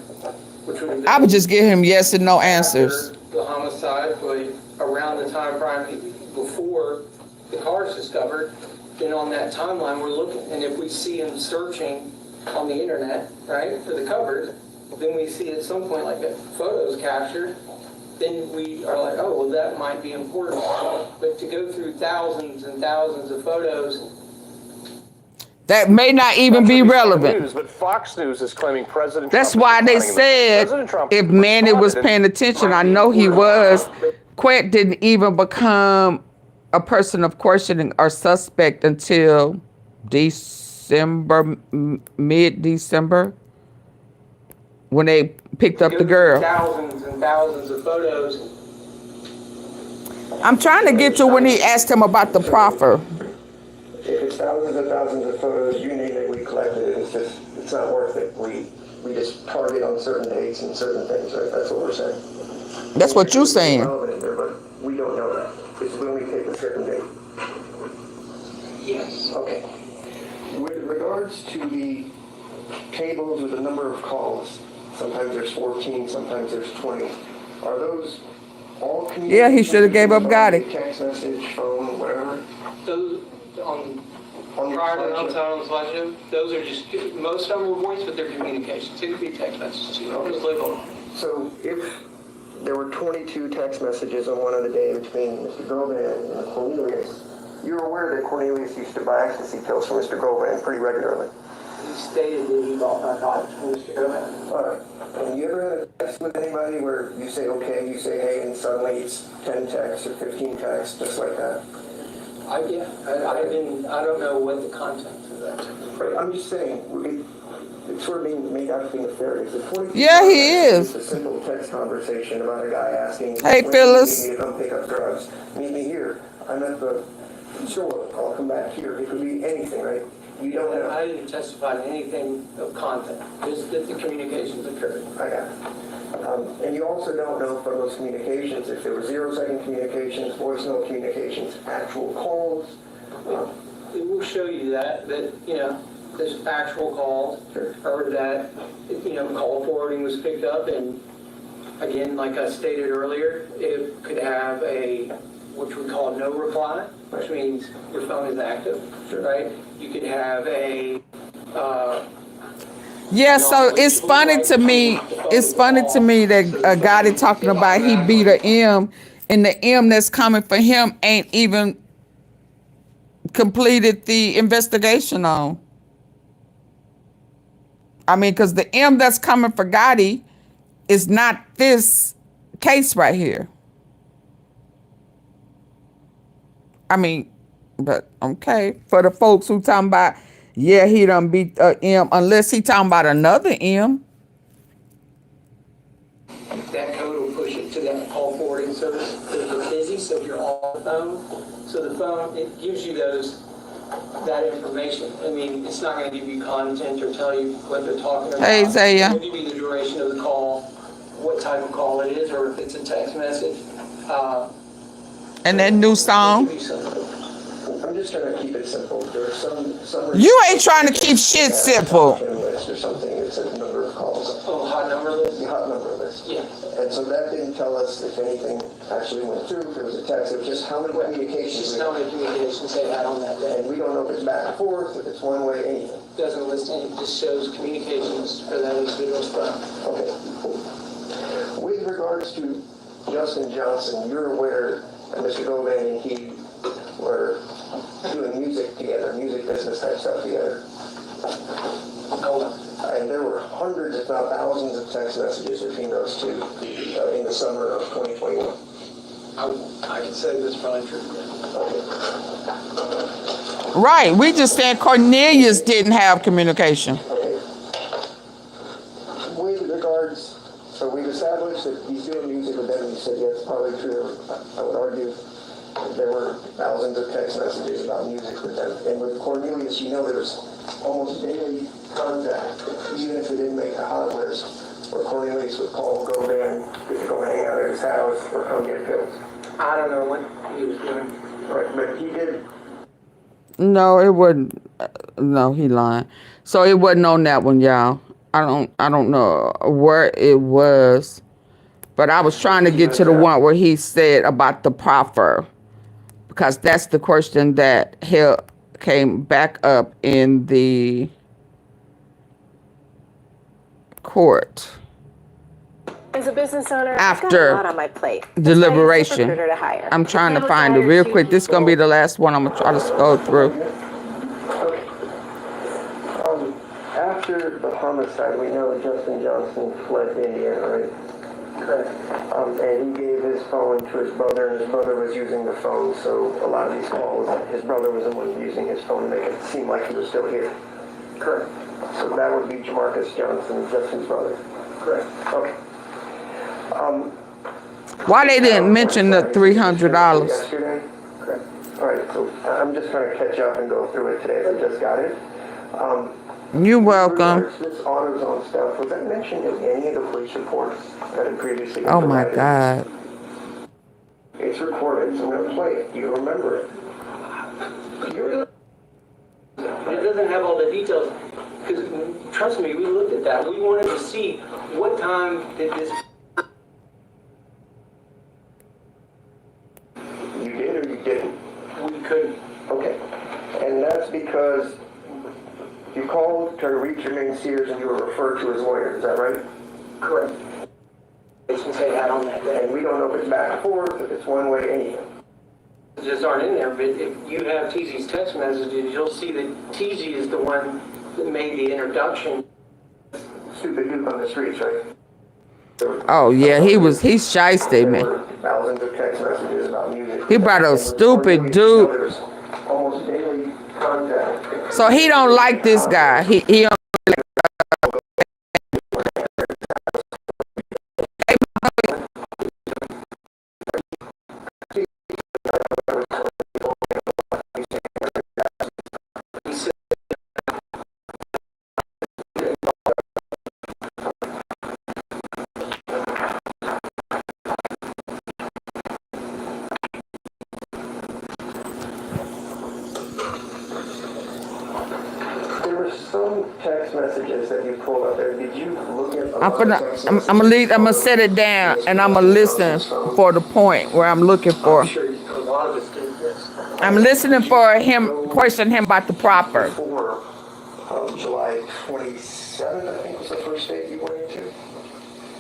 which would have been I would just give him yes and no answers. The homicide, but around the time frame before the car is discovered, then on that timeline we're looking, and if we see him searching on the internet, right, for the covers, then we see at some point like photos captured, then we are like, oh, well, that might be important. But to go through thousands and thousands of photos, that may not even be relevant. News, but Fox News is claiming President That's Trump why they said if Manny was paying attention, I know he was, QUETTE didn't even become a person of questioning or suspect until December, mid-December, when they picked up the girl. thousands and thousands of photos. I'm trying to get to when he asked him about the proffer. If it's thousands and thousands of photos, you name it, we collected it. It's not worth it. We just target on certain dates and certain things, right? That's what we're saying. That's what you're saying. But we don't know that. It's when we take a certain date. Yes. Okay. regards to the tables with the number of calls, sometimes there's 14, sometimes there's 20. Are those all communications? Yeah, he should have gave up Gotti. Text message, phone, whatever. Those on prior to on slideshow, those are just, most of them were voice, but they're communications. It could be text messages too. Just live on. So if there were 22 text messages on one of the day between Mr. Govan and Cornelius, you're aware that Cornelius used to buy ecstasy pills from Mr. Govan pretty regularly. He stated that he bought narcotics from Mr. Govan. All right. And you ever had a text with anybody where you say okay, you say hey, and suddenly it's 10 texts or 15 texts, just like that? I don't know what the content of that is. Right, I'm just saying, it's sort of being made out to be nefarious. Yeah, he is. It's a simple text conversation about a guy asking, hey, Phyllis. You need to come pick up drugs. Meet me here. I'm at the store. I'll come back here. It could be anything, right? You don't have... I didn't testify to anything of content, just that the communications occurred. I got it. And you also don't know from those communications if there were 0-second communications, voicemail communications, actual calls. It will show you that you know, there's actual calls, or that, you know, call forwarding was picked up, and again, like I stated earlier, it could have a, which we call no reply, which means your phone is active, right? You could have a, yeah, so it's funny to me. It's funny to me that a guy that's talking about he beat a M, and the M that's coming for him ain't even completed the investigation on. I mean, because the M that's coming for Gotti is not this case right here. I mean, but okay, for the folks who talking about, yeah, he done beat M, unless he talking about another M. that code will push it to that call forwarding service if you're busy, so if you're on the phone. So the phone, it gives you that information. I mean, it's not going to give you content or tell you what they're talking about. Hey, Zaya. It'll give you the duration of the call, what type of call it is, or if it's a text message. And that new song. I'm just trying to keep it simple. There are some You ain't trying to keep shit simple. List or something that says number of calls. Oh, hot number list? The hot number list. Yeah. And so that didn't tell us if anything actually went through, if it was a text, it was just how many communications. Just how many communications they had on that day. And we don't know if it's back and forth, if it's one way, anything. Doesn't list any, just shows communications for that individual's phone. Okay. With regards to Justin Johnson, you're aware that Mr. Govan and he were doing music together, music business type stuff together. And there were hundreds, if not thousands, of text messages between those two in the summer of 2021. I can say that's probably true. Okay. Right, we just said Cornelius didn't have communication. Okay. With regards, so we've established that he's doing music with them. You said yes, probably true. I would argue there were thousands of text messages about music with them. And with Cornelius, you know there's almost daily contact, even if it didn't make the hot list, where Cornelius would call Govan to go hang out at his house or come get pills. I don't know what he was doing. Right, but he did. No, it wasn't. No, he lying. So it wasn't on that one, y'all. I don't know where it was, but I was trying to get to the one where he said about the proffer, because that's the question that came back up in the court. As a business owner, After I've got a lot on my plate. deliberation. To hire. I'm trying to find it real quick. This is going to be the last one I'm going to try to go through. After the homicide, we know that Justin Johnson fled to Indiana, right? Correct. And he gave his phone to his brother, and his brother was using the phone, so a lot of these calls, his brother was the one using his phone to make it seem like he was still here. Correct. So that would be Jamarcus Johnson, Justin's brother. Correct. Okay. Why they didn't mention the $300? Yesterday? Correct. All right, so I'm just trying to catch up and go through it today. I just got it. You're welcome. This AutoZone stuff, was that mentioned in any of the police reports that had previously been Oh my provided? God. It's recorded, so I'm going to play it. Do you remember it? Do you remember? It doesn't have all the details, because trust me, we looked at that. We wanted to see what time did this. You did or you didn't? We couldn't. Okay. And that's because you called to reach Jermaine Sears and you were referred to his lawyer, is that right? Correct. They had on that day. And we don't know if it's back and forth, if it's one way, anything. Just aren't in there, but if you have TZ's text messages, you'll see that TZ is the one that made the introduction. Stupid Duke on the streets, right? Oh yeah, he's shysty, man. Thousands of text messages about music. He brought a stupid dude. Almost daily contact. So he don't like this guy. He don't like Text messages that you pulled up there. Did you look at? I'm gonna set it down and I'm gonna listen for the point where I'm looking for. I'm listening for him, question him about the proper. Before July 27th, I think was the first date you went into.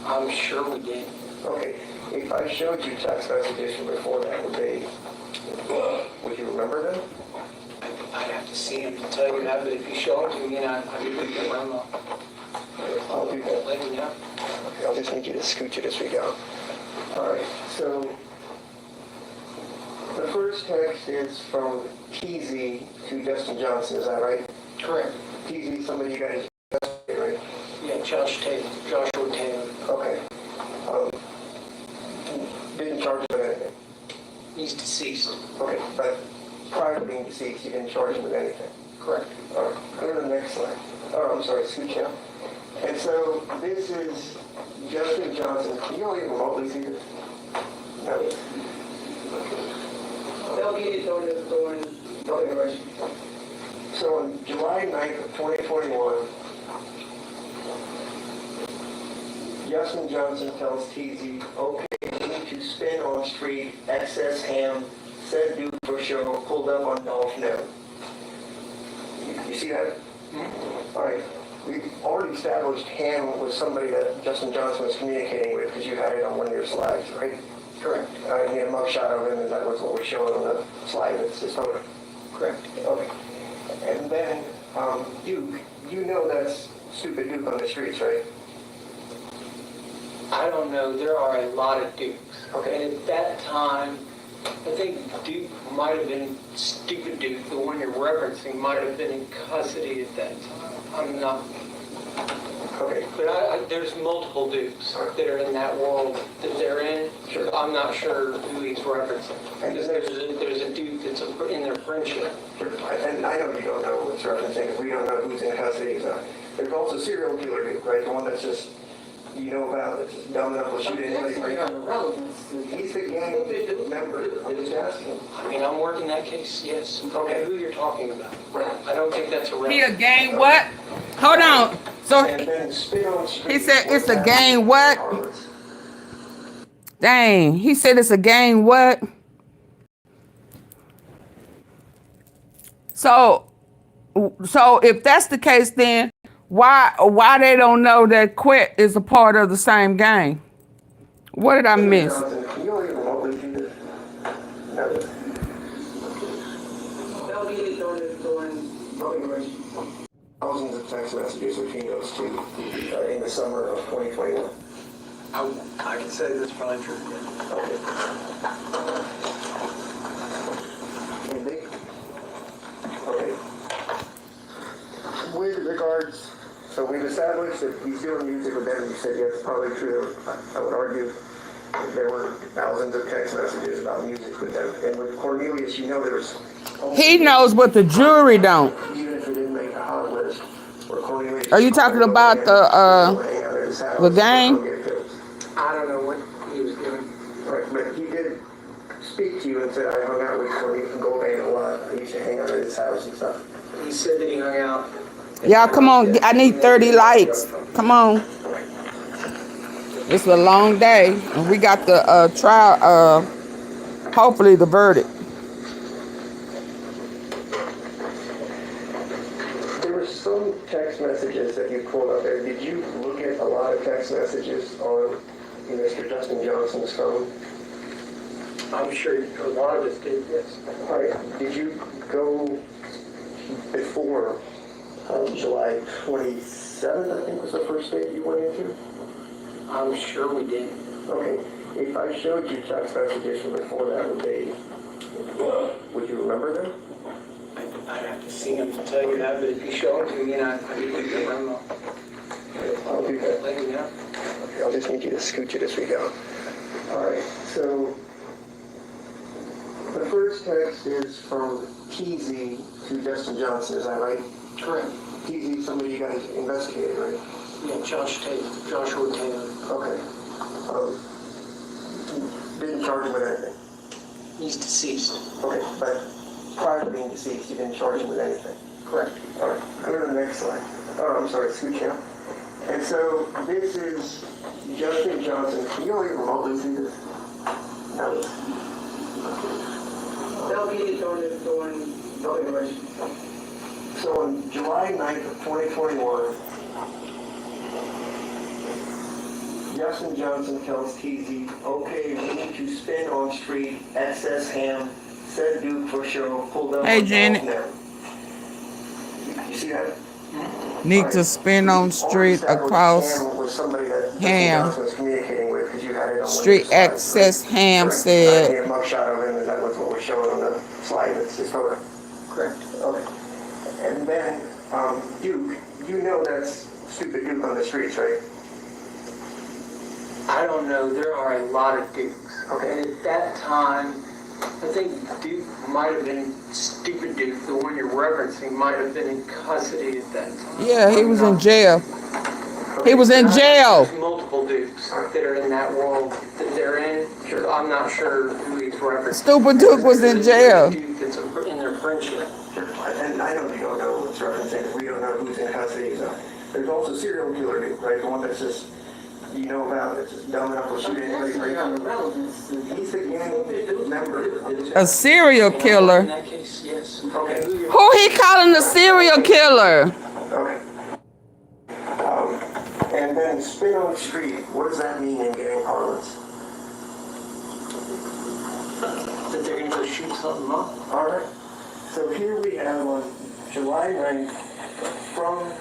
I'm sure we did. Okay. If I showed you text messages from before that, would you remember them? I'd have to see him to tell you that, but if you show it to me, I can look at them. I'll do that. Let me know. Okay, I'll just need you to scooch it as we go. All right, so the first text is from TZ to Justin Johnson, is that right? Correct. TZ, somebody you guys right? Yeah, Joshua Taylor. Okay. Didn't charge him with anything. He's deceased. Okay, but prior to being deceased, you didn't charge him with anything. Correct. All right, go to the next slide. Oh, I'm sorry, scooch out. And so this is Justin Johnson. Can you only remotely see this? No. They'll get it during So on July 9th of 2021, Justin Johnson tells TZ, okay, you need to spin on street, excess ham, said dude for show, pulled up on Dolph now. You see that? Mm-hmm. All right. We already established Ham was somebody that Justin Johnson was communicating with because you had it on one of your slides, right? Correct. You had a mugshot of him, and that was what we're showing on the slide. It's his photo. Correct. Okay. And then Duke, you know that's stupid Duke on the streets, right? I don't know. There are a lot of Dukes. Okay. And at that time, I think Duke might have been stupid Duke. The one you're referencing might have been in custody at that time. I'm not. Okay. But there's multiple Dukes that are in that world that they're in. Sure. I'm not sure who he's referencing. Because there's a Duke that's in their friendship. Sure. And I know you don't know what's referencing. We don't know who's in custody. There's also serial killer Duke, right? The one that's just, you know about, that's just dumb enough to shoot anybody. He's the gang member. I'm just asking. I mean, I'm working that case, yes. Okay, who you're talking about. Right. I don't think that's a reference. He a gang what? Hold on. So he said it's a gang what? Dang, he said it's a gang what? So if that's the case, then why they don't know that QUETTE is a part of the same gang? What did I miss? Thousands of text messages between those two in the summer of 2021. I can say that's probably true. Okay. Okay. With regards, so we've established that he's doing music with them. You said yes, probably true. I would argue there were thousands of text messages about music with them. And with Cornelius, you know there's... He knows what the jury don't. Even if it didn't make a hot list, where Cornelius... Are you talking about the gang? I don't know what he was doing. Right, but he did speak to you and said, I hung out with Cornelius Govan a lot. I used to hang out at his house and stuff. He said that he hung out. Y'all, come on. I need 30 likes. Come on. It's a long day. And we got the trial, hopefully the verdict. There were some text messages that you pulled up there. Did you look at a lot of text messages on Mr. Justin Johnson's phone? I'm sure a lot of us did, yes. All right. Did you go before July 27th, I think was the first date you went into? I'm sure we did. Okay. If I showed you text messages from before that date, would you remember them? I'd have to see him to tell you that, but if you show it to me and I can remember, I'll do that. let you know. Okay, I'll just need you to scooch it as we go. All right. So the first text is from TZ to Justin Johnson. Is that right? Correct. TZ, somebody you guys investigated, right? Yeah, Joshua Taylor. Okay. Didn't charge him with anything. He's deceased. Okay, but prior to being deceased, you didn't charge him with anything. Correct. All right. Go to the next slide. Oh, I'm sorry, scooch out. And so this is Justin Johnson. Can you only remotely see this? No. They'll get it on deliberations. So on July 9th of 2021, Justin Johnson tells TZ, okay, we need to spin on street, excess ham, said Duke for show, pulled up. Hey, Janet. You see that? Need to spin on street across ham. Street access ham said. A mugshot of him, and that was what we're showing on the slide. It's his photo. Correct. Okay. And then Duke, you know that's stupid Duke on the streets, right? I don't know. There are a lot of Dukes. Okay. And at that time, I think Duke might have been stupid Duke. The one you're referencing might have been in custody at that time. Yeah, he was in jail. He was in jail. There's multiple Dukes that are in that world that they're in. I'm not sure who he's referencing. Stupid Duke was in jail. Duke that's in their friendship. And I know you don't know what's referencing. We don't know who's in custody. So there's also serial killer Duke, right? The one that's just, you know about, that's just dumb enough to shoot anybody, right? He's the gang member. A serial killer. In that case, yes. Okay. Who he calling a serial killer? Okay. And then spin on the street. What does that mean in gang parlance? That they're going to go shoot something up. All right. So here we have on July 9th from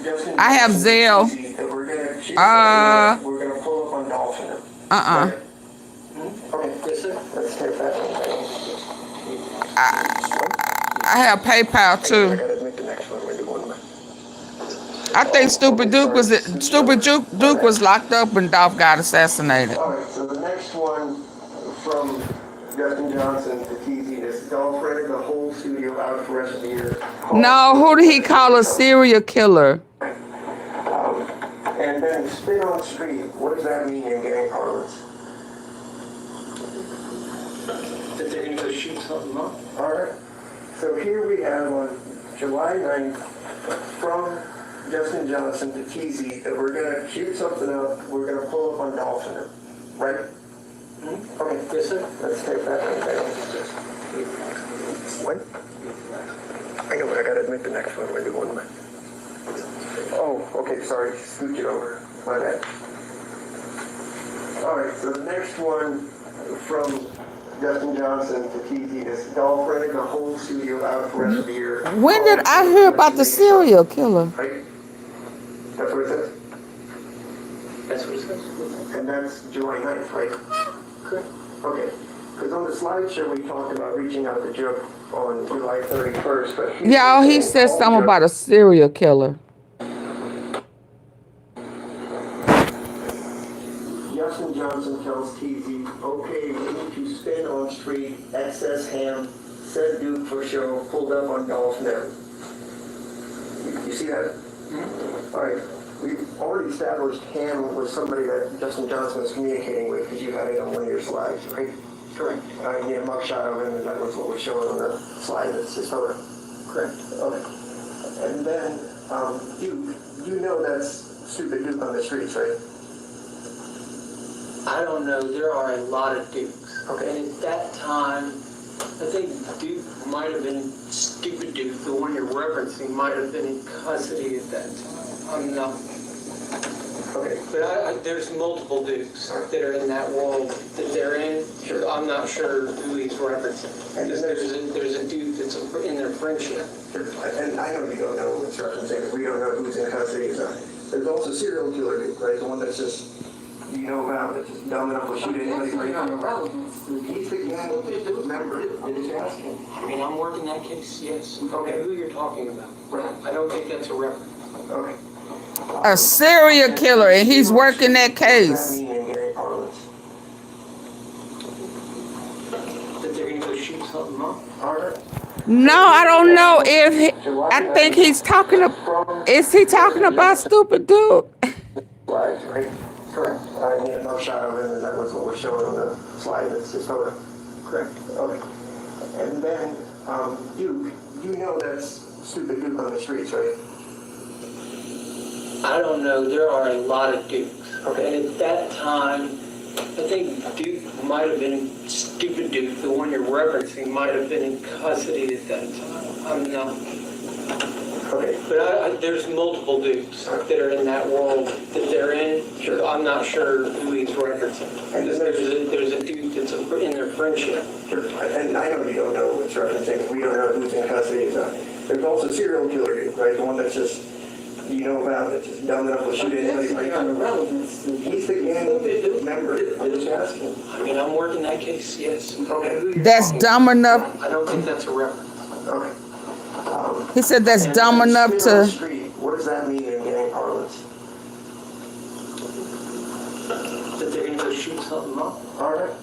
Justin. I have Zelle. We're going to pull up on Dolph. Uh-uh. Okay. Yes, sir. Let's take that one. I have PayPal I too. gotta make the next one. We're doing one. I think Stupid Duke was locked up when Dolph got assassinated. All right. So the next one from Justin Johnson to TZ is Dolph rented the whole studio out for the rest of the year. No, who did he call a serial killer? And then spin on the street. What does that mean in gang parlance? That they're going to go shoot something up. All right. So here we have on July 9th from Justin Johnson to TZ that we're going to shoot something up. We're going to pull up on Dolph. Right? Okay. Yes, sir. Let's take that one down. What? I know, but I gotta admit the next one. We're doing one. Oh, okay, sorry. Scooch it over. My bad. All right, so the next one from Justin Johnson to TZ is Dolph rented the whole studio out for the rest of the year. When did I hear about the serial killer? Right? That's what it says? That's what it says. And that's July 9th, right? Correct. Okay. Because on the slideshow we talked about reaching out to Joe on July 31st, but Yeah, he said something about a serial killer. Justin Johnson tells TZ, okay, we need to spin on street, excess ham, said Duke for show, pulled up on Dolph now. You see that? All right. We've already established Ham was somebody that Justin Johnson was communicating with because you had it on one of your slides, right? Correct. I need a mugshot of him, and that was what was showing on the slide. That's his photo. Correct. Okay. And then, you know that's stupid Duke on the streets, right? I don't know. There are a lot of Dukes. Okay. And at that time, I think Duke might have been stupid Duke. The one you're referencing might have been in custody at that time. I'm not. Okay. But there's multiple Dukes that are in that world that they're in. Sure. I'm not sure who he's referencing. And there's a Duke that's in their friendship. Sure. And I know you don't know what's referencing. We don't know who's in custody. There's also serial killer Duke, right? The one that's just, you know about, that's just dumb enough to shoot anybody. He's the gang member. I mean, I'm working that case, yes. Okay, who you're talking about. Right. I don't think that's a reference. Okay. A serial killer, and he's working that case. That they're going to go shoot something up? All right. No, I don't know if I think he's talking about. Is he talking about stupid Duke? Right. Correct. I need no shot of him, and that was what was shown on the slide. That's just photo. Correct. Okay. And then, you know that's stupid Duke on the streets, right? I don't know. There are a lot of Dukes. Okay. And at that time, I think Duke might have been stupid Duke. The one you're referencing might have been in custody at that time. I'm not. Okay. But there's multiple Dukes that are in that world that they're in. Sure. I'm not sure who he's referencing. And there's a Duke that's in their friendship. Sure. And I know you don't know what's referencing. We don't know who's in custody. There's also serial killer Duke, right? The one that's just, you know about, that's just dumb enough to shoot anybody. He's the gang member. I'm just asking. I mean, I'm working that case, yes. Okay. That's dumb enough. I don't think that's a reference. Okay. He said that's dumb enough to. What does that mean in gang parlance? That they're going to go shoot something up? All right.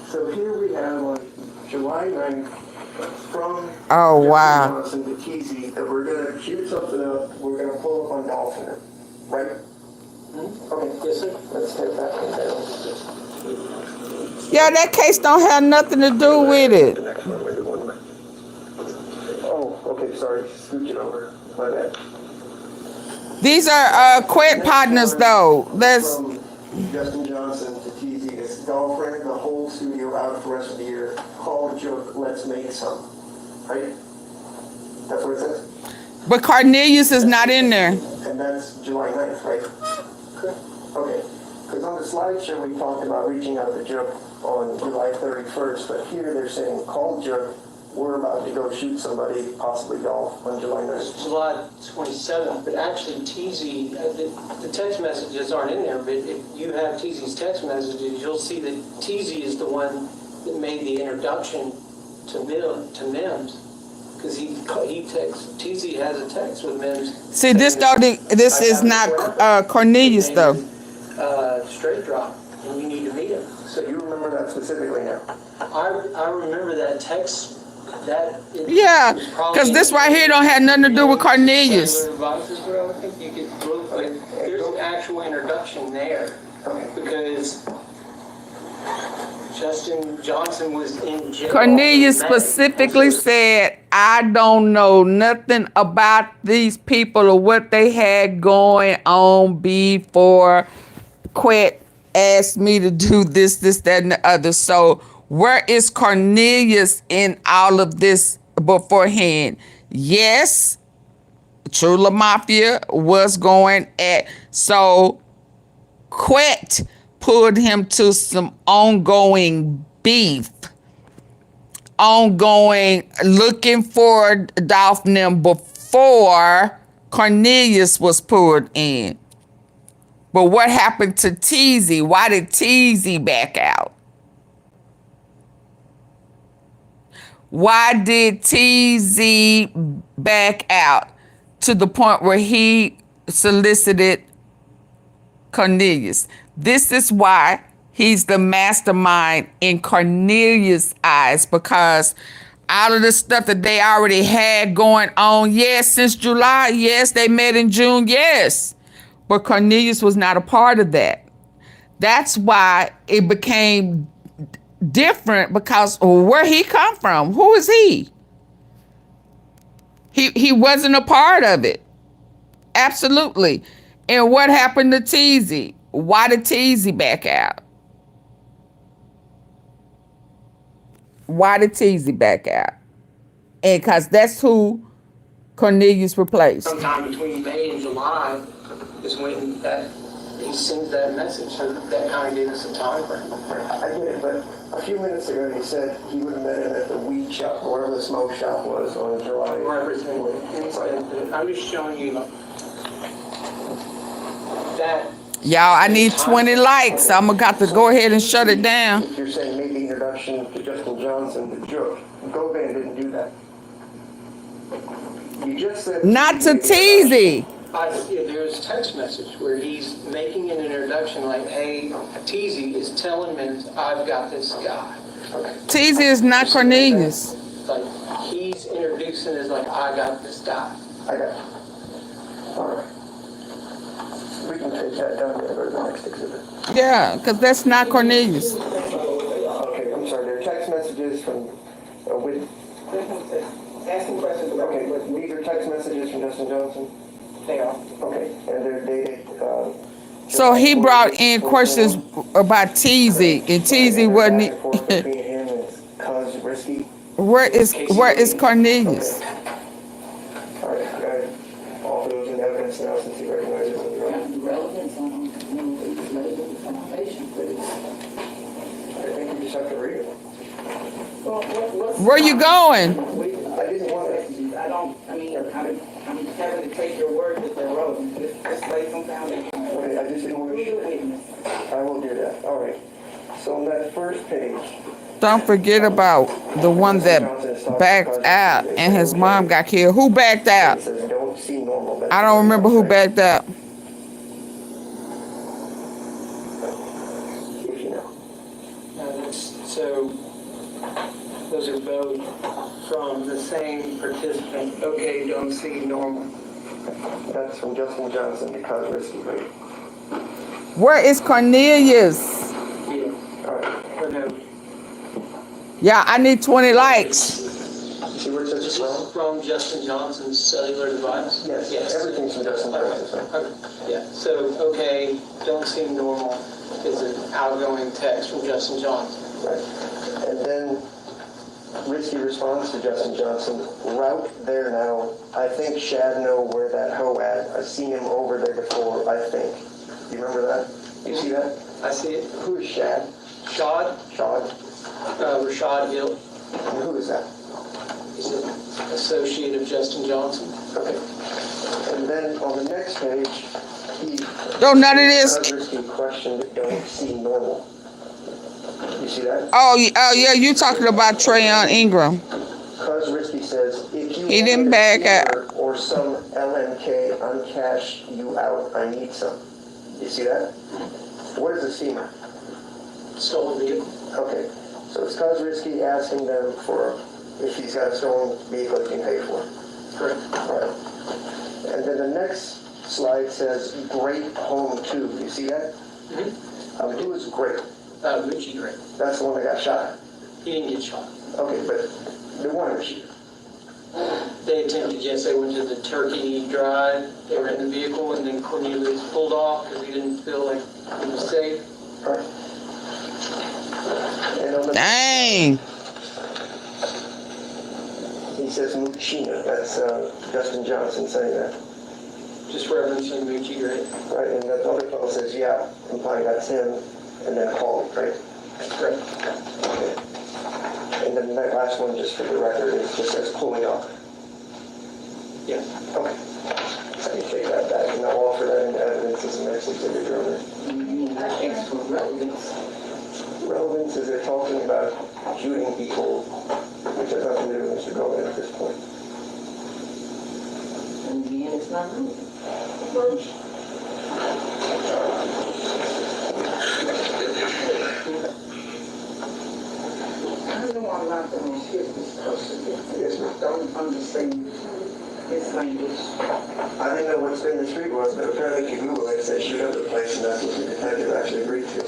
So here we have on July 9th from Oh wow. Johnson to TZ that we're going to shoot something up. We're going to pull up on Dolph in it. Right? Okay. Yes, sir. Let's take that one down. Yeah, that case don't have nothing to do with it. Oh, okay, sorry. Scooch it over. My bad. These are QUETTE partners though. That's From Justin Johnson to TZ. This Dolph rented the whole studio out for the rest of the year. Call a joke, let's make some. Right? That's what it says? but Cornelius is not in there. And that's July 9th, right? Okay. Because on the slideshow we talked about reaching out to Joe on July 31st, but here they're saying call Joe. We're about to go shoot somebody, possibly Dolph, on July 9th. July 27th, but actually TZ, the text messages aren't in there, but if you have TZ's text messages, you'll see that TZ is the one that made the introduction to MEMPHIS, because he texts, TZ has a text with MEMPHIS. See, this is not Cornelius though. STRAIGHTDROP, and you need to meet him. So you remember that specifically now? I remember that text. Yeah, because this right here don't have nothing to do with Cornelius. There's an actual introduction there, because Justin Johnson was in jail. Cornelius specifically said, I don't know nothing about these people or what they had going on before QUETTE asked me to do this, that, and the other. So where is Cornelius in all of this beforehand? Yes, Trula Mafia was going at, so QUETTE pulled him to some ongoing beef, ongoing looking for Dolph and them before Cornelius was pulled in. But what happened to TZ? Why did TZ back out? Why did TZ back out to the point where he solicited Cornelius? This is why he's the mastermind in Cornelius' eyes, because out of the stuff that they already had going on, yes, since July, yes, they met in June, yes, but Cornelius was not a part of that. That's why it became different, because where he come from, who is he? He wasn't a part of it. Absolutely. And what happened to Teasy? Why did Teasy back out? Why did Teasy back out? And because that's who Cornelius replaced. Sometime between May and July is when that he sends that message. So that kind of gave us a time frame. I get it, but a few minutes ago he said he would have met him at the weed shop, or wherever the smoke shop was on July. Wherever it's been. I'm just showing you that. Y'all, I need 20 likes. I'm gonna have to go ahead and shut it down. If you're saying make the introduction to Justin Johnson, the joke, Govan didn't do that. You just said not to Teasy. There's a text message where he's making an introduction like, hey, Teasy is telling me I've got this guy. Okay. Teasy is not Cornelius. Like, he's introducing as like, I got this guy. I got you. All right. We can take that down and go to the next exhibit. Yeah, because that's not Cornelius. Okay, I'm sorry. There are text messages from with asking questions. Okay, but these are text messages from Justin Johnson. They are. Okay, and they're dated. So he brought in questions about Teasy, and Teasy wasn't. Where is Cornelius? All right, I got all those in evidence now since he recognizes them. I think you just have to read it. Where you going? I didn't want to. I'm having to take your word that they're relevant. Just lay some down. Okay, I just didn't want to. I will do that. All right. So on that first page. Don't forget about the one that backed out and his mom got killed. Who backed out? I don't remember who backed out. So those are both from the same participant. Okay, don't see normal. That's from Justin Johnson because risky, right? Where is Cornelius? Yeah. All right. No. Yeah, I need 20 likes. See where it says This is from Justin Johnson's cellular device? Yes. Everything's from Justin Johnson. Okay. Yeah. So, okay, don't seem normal is an outgoing text from Justin Johnson. Right. And then Risky responds to Justin Johnson, route there now. I think Shad know where that hoe at. I've seen him over there before, I think. You remember that? You see that? I see it. Who is Shad? Shad? Rashad Hill. And who is that? He's an associate of Justin Johnson. Okay. And then on the next page, he... Don't none of this. Risky question that don't seem normal. You see that? Oh yeah, you talking about Trayon Ingram. Cuz Risky says, if you he didn't back out. Or some LMK uncash you out, I need some. You see that? What is a steamer? Stolen vehicle. Okay. So it's Cuz Risky asking them for if he's got a stolen vehicle he can pay for. Correct. Right. And then the next slide says great home too. You see that? Mm-hmm. Who is great? Gucci Gray. That's the one that got shot. He didn't get shot. Okay, but they wanted to shoot. They attempted, yes, they went to the Turkey Drive. They were in the vehicle, and then Cornelius pulled off because he didn't feel like he was safe. All right. Dang. He says Muchina. That's Justin Johnson saying that. Just referencing Gucci Gray. Right, and that other fellow says, yeah, implying that's him. And then call, right? Right. Okay. And then that last one, just for the record, it just says pulling off. Yeah. Okay. So you take that back, and I'll offer that into evidence as an next exhibit, Your Honor. Relevance is they're talking about shooting people, which has nothing to do with Mr. Govan at this point. And again, it's not relevant. I don't want to let them hit this person. Don't understand his language. I didn't know what spin the street was, but apparently if you Google it, it says shoot up the place, and that's what the detective actually agreed to.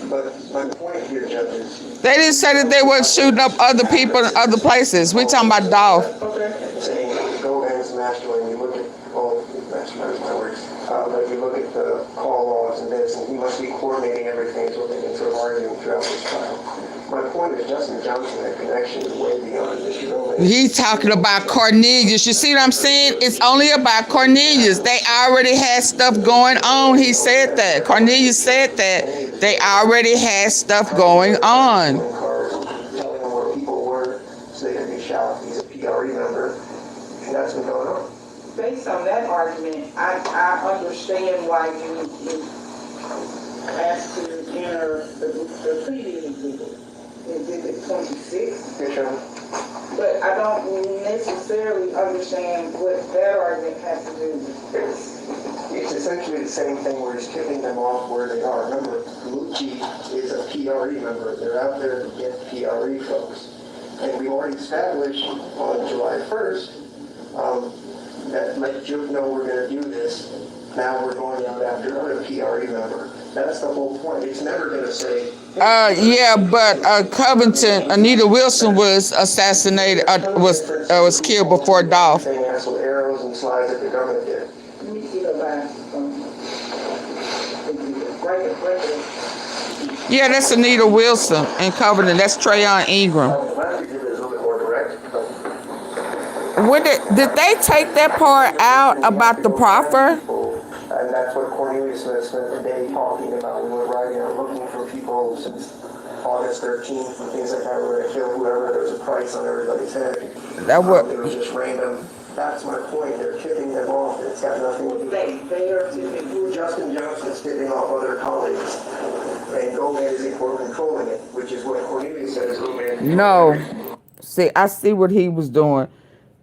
But my point here, Judge, is... They didn't say that they weren't shooting up other people in other places. We're talking about Dolph. Okay. Saying Govan arguing throughout this trial. My point is Justin Johnson, that connection is way beyond Mr. Gomez. He's talking about Cornelius. You see what I'm saying? It's only about Cornelius. They already had stuff going on. He said that. Cornelius said that. They already had stuff going on. Telling them where people were so they could be shot. He's a PRE member, and that's been going on. Based on that argument, I understand why you asked to enter the pleading exhibit. Exhibit 26. But I don't necessarily understand what that argument has to do with this. It's essentially the same thing. We're just tipping them off where they are. Remember, Lucci is a PRE member. They're out there to get PRE folks. And we've already established on July 1st that let Juke know we're going to do this. Now we're going out after another PRE member. That's the whole point. It's never going to say... Yeah, but Covington, Anita Wilson was assassinated, was killed before Dolph. With arrows and slides that the government did. Let me see the last Yeah, that's Anita Wilson and Covington. That's Trayon Ingram. The last exhibit is a little bit more direct. Did they take that part out about the proffer? And that's what Cornelius spent the day talking about. We were riding and looking for people since August 13th and things like that. We were going to kill whoever. There was a price on everybody's head. That was... It was just random. That's my point. They're tipping them off. It's got nothing to do with they are tipping. Justin Johnson's tipping off other colleagues. And Gomez is controlling it, which is what Cornelius says. No. See, I see what he was doing.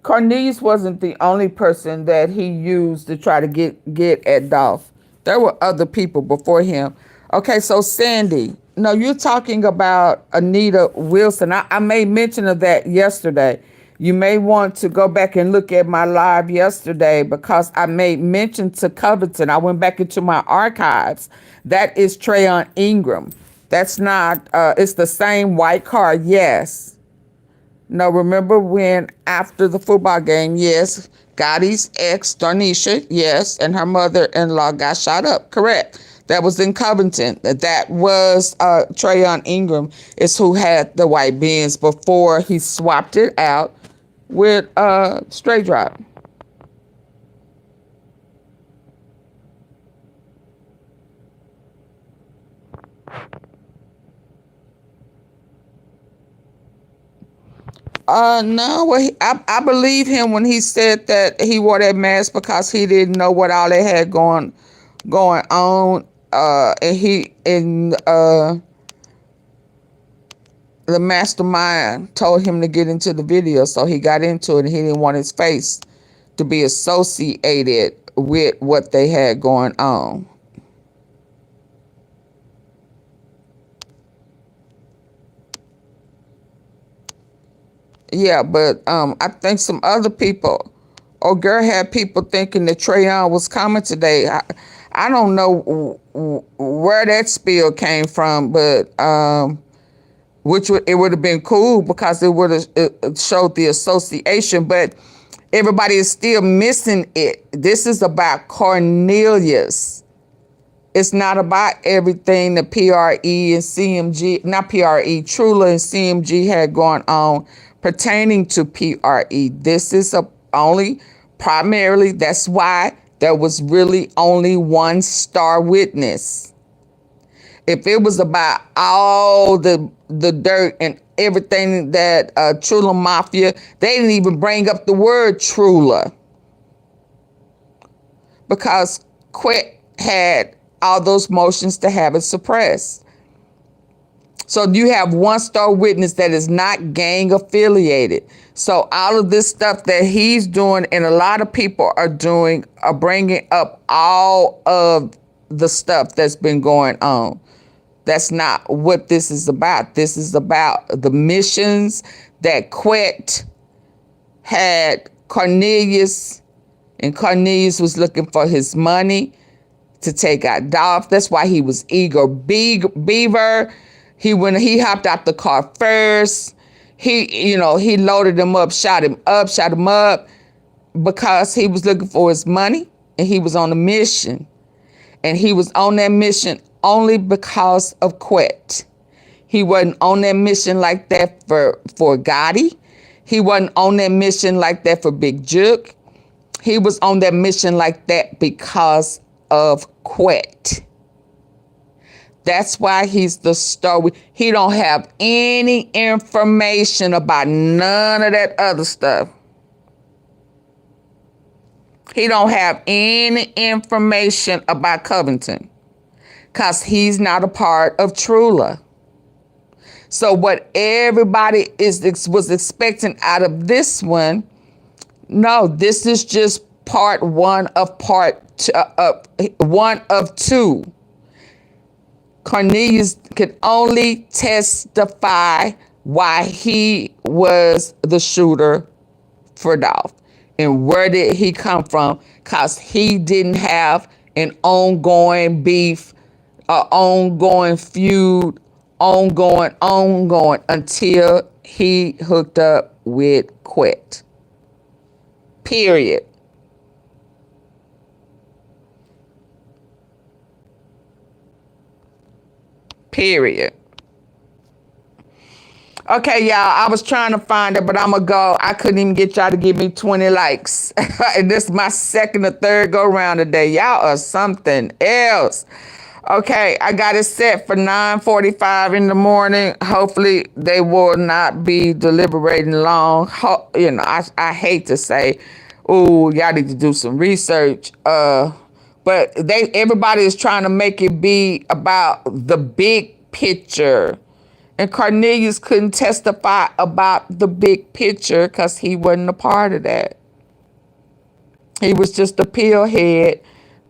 Cornelius wasn't the only person that he used to try to get at Dolph. There were other people before him. Okay, so Sandy, no, you're talking about Anita Wilson. I made mention of that yesterday. You may want to go back and look at my live yesterday because I made mention to Covington. I went back into my archives. That is Trayon Ingram. That's not, it's the same white car, yes. No, remember when after the football game, yes, Gotti's ex, Darnisha, yes, and her mother-in-law got shot up, correct. That was in Covington. That was Trayon Ingram is who had the white Benz before he swapped it out with straight drop. No, well, I believe him when he said that he wore that mask because he didn't know what all they had going on. And the mastermind told him to get into the video, so he got into it, and he didn't want his face to be associated with what they had going on. Yeah, but I think some other people, girl had people thinking that Trayon was coming today. I don't know where that spill came from, but it would have been cool because it would have showed the association, but everybody is still missing it. This is about Cornelius. It's not about everything the PRE and CMG, not PRE, Trula and CMG had going on pertaining to PRE. This is only primarily, that's why there was really only one star witness. If it was about all the dirt and everything that Trula Mafia, they didn't even bring up the word Trula because QUETTE had all those motions to have it suppressed. So you have one star witness that is not gang affiliated. So all of this stuff that he's doing and a lot of people are doing are bringing up all of the stuff that's been going on. That's not what this is about. This is about the missions that QUETTE had Cornelius, and Cornelius was looking for his money to take out Dolph. That's why he was eager. Beaver, he hopped out the car first. He loaded him up, shot him up because he was looking for his money and he was on a mission. And he was on that mission only because of QUETTE. He wasn't on that mission like that for Gotti. He wasn't on that mission like that for Big Juke. He was on that mission like that because of QUETTE. That's why he's the star. He don't have any information about none of that other stuff. He don't have any information about Covington because he's not a part of Trula. So what everybody was expecting out of this one, no, this is just part one of one of two. Cornelius could only testify why he was the shooter for Dolph. And where did he come from? Because he didn't have an ongoing beef, an ongoing feud, ongoing until he hooked up with QUETTE. Period. Period. Okay, y'all, I was trying to find it, but I'm going to go. I couldn't even get y'all to give me 20 likes. And this is my second or third go round today. Y'all are something else. Okay, I got it set for 9:45 in the morning. Hopefully, they will not be deliberating long. You know, I hate to say, oh, y'all need to do some research. But everybody is trying to make it be about the big picture. And Cornelius couldn't testify about the big picture because he wasn't a part of that. He was just a pillhead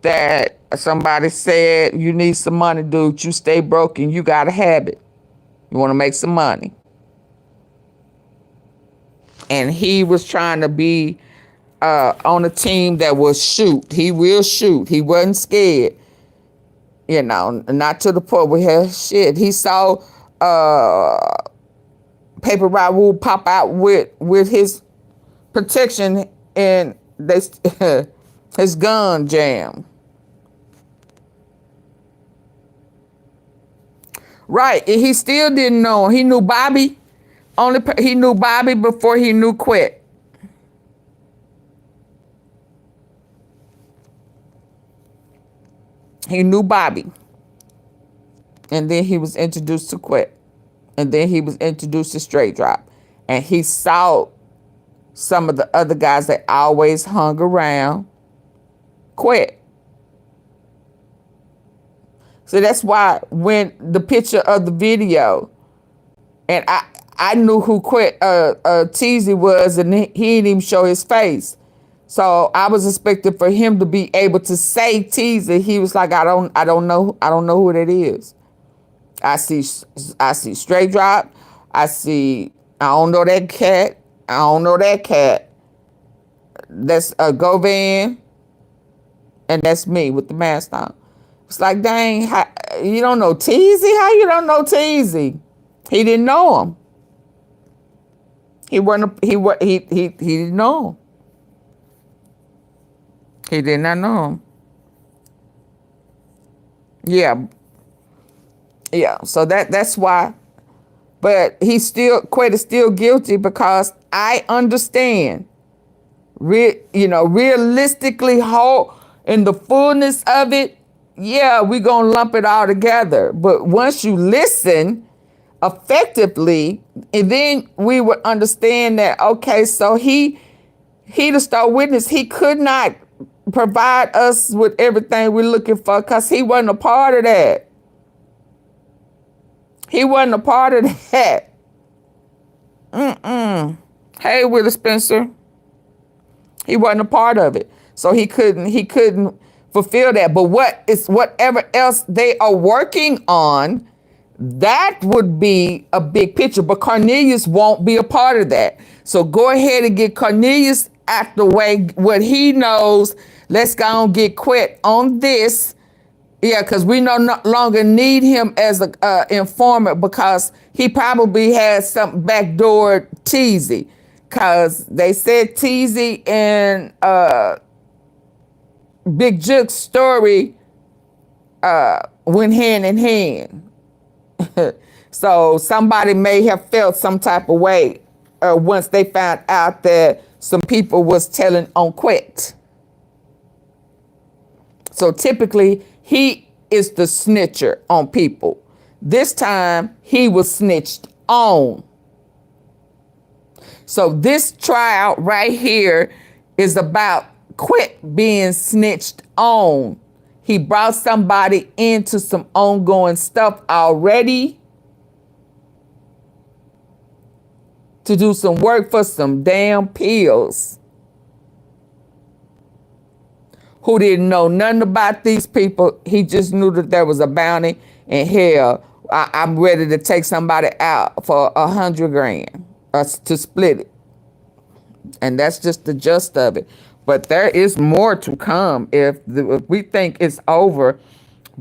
that somebody said, you need some money, dude. You stay broke and you got to have it. You want to make some money. And he was trying to be on a team that will shoot. He will shoot. He wasn't scared. You know, not to the point where shit. He saw Paper Raul pop out with his protection and his gun jam. Right, and he still didn't know. He knew Bobby. He knew Bobby before he knew QUETTE. He knew Bobby. And then he was introduced to QUETTE. And then he was introduced to STRAIGHTDROP. And he saw some of the other guys that always hung around QUETTE. So that's why when the picture of the video, and I knew who THORNTON was, and he didn't even show his face. So I was expecting for him to be able to say THORNTON. He was like, I don't know who that is. I see STRAIGHTDROP. I don't know that cat. I don't know that cat. That's Govan. And that's me with the mask on. It's like, dang, you don't know THORNTON? How you don't know THORNTON? He didn't know him. He didn't know him. He did not know him. Yeah, so that's why. But QUETTE is still guilty because I understand. Realistically, in the fullness of it, yeah, we're going to lump it all together. But once you listen effectively, and then we would understand that, okay, so he the star witness, he could not provide us with everything we're looking for because he wasn't a part of that. He wasn't a part of that. Hey, Willie Spencer. He wasn't a part of it. So he couldn't fulfill that. But whatever else they are working on, that would be a big picture. But Cornelius won't be a part of that. So go ahead and get Cornelius out the way, what he knows. Let's go and get QUETTE on this. Yeah, because we no longer need him as an informant because he probably has some backdoor THORNTON. Because they said THORNTON and Big Juke's story went hand in hand. So somebody may have felt some type of way once they found out that some people was telling on QUETTE. So typically, he is the snitcher on people. This time, he was snitched on. So this trial right here is about QUETTE being snitched on. He brought somebody into some ongoing stuff already to do some work for some damn pills. Who didn't know nothing about these people. He just knew that there was a bounty, and hell, I'm ready to take somebody out for $100 grand to split it. And that's just the gist of it. But there is more to come if we think it's over.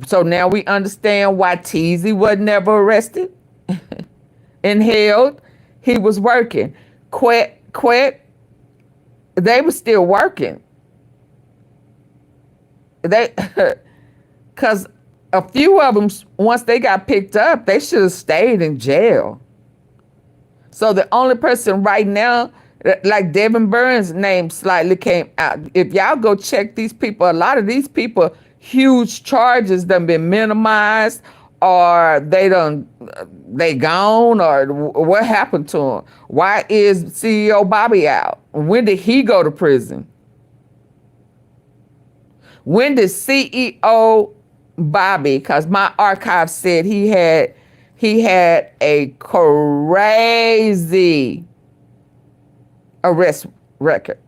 So now we understand why Teasy was never arrested and held. He was working. QUETTE, they were still working. Because a few of them, once they got picked up, they should have stayed in jail. So the only person right now, like Devin Burns' name slightly came out. If y'all go check these people, a lot of these people, huge charges done been minimized, or they gone, or what happened to them? Why is CEO Bobby out? When did he go to prison? When did CEO Bobby, because my archive said he had a crazy arrest record,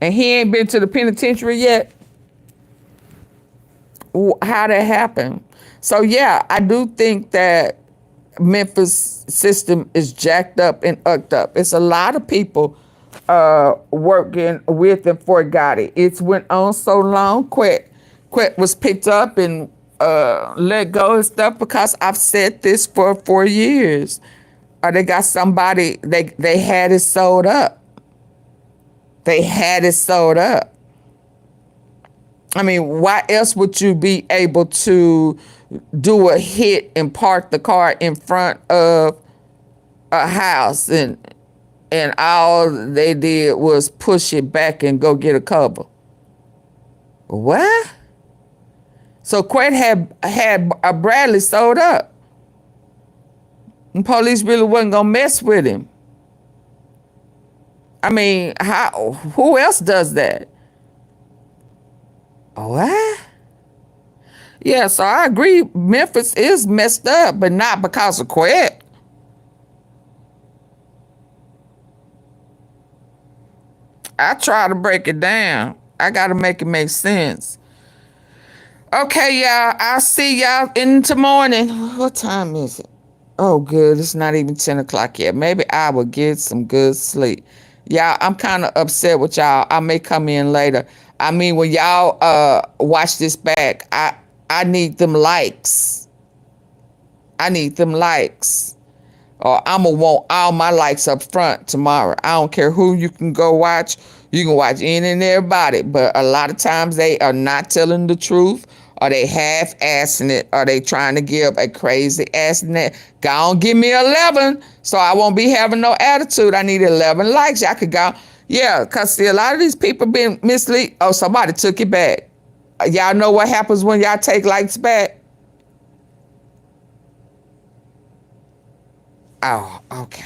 and he ain't been to the penitentiary yet? How that happened? So yeah, I do think that Memphis system is jacked up and ucked up. It's a lot of people working with and for Gotti. It's went on so long. QUETTE was picked up and let go and stuff, because I've said this for 4 years. Or they got somebody, they had it sold up. They had it sold up. I mean, why else would you be able to do a hit and park the car in front of a house, and all they did was push it back and go get a cover? What? So QUETTE had a Bradley sold up, and police really wasn't gonna mess with him. I mean, who else does that? What? Yeah, so I agree, Memphis is messed up, but not because of QUETTE. I try to break it down. I got to make it make sense. Okay, y'all, I'll see y'all in the morning. What time is it? Oh, good, it's not even 10 o'clock yet. Maybe I will get some good sleep. Y'all, I'm kind of upset with y'all. I may come in later. I mean, when y'all watch this back, I need them likes. I need them likes. Or I'm going to want all my likes up front tomorrow. I don't care who you can go watch. You can watch any and everybody. But a lot of times they are not telling the truth, or they half-assing it, or they trying to give a crazy ass net. Go on, give me 11, so I won't be having no attitude. I need 11 likes. Y'all could go. Yeah, because see, a lot of these people been mislead. Oh, somebody took it back. Y'all know what happens when y'all take likes back? Oh, okay.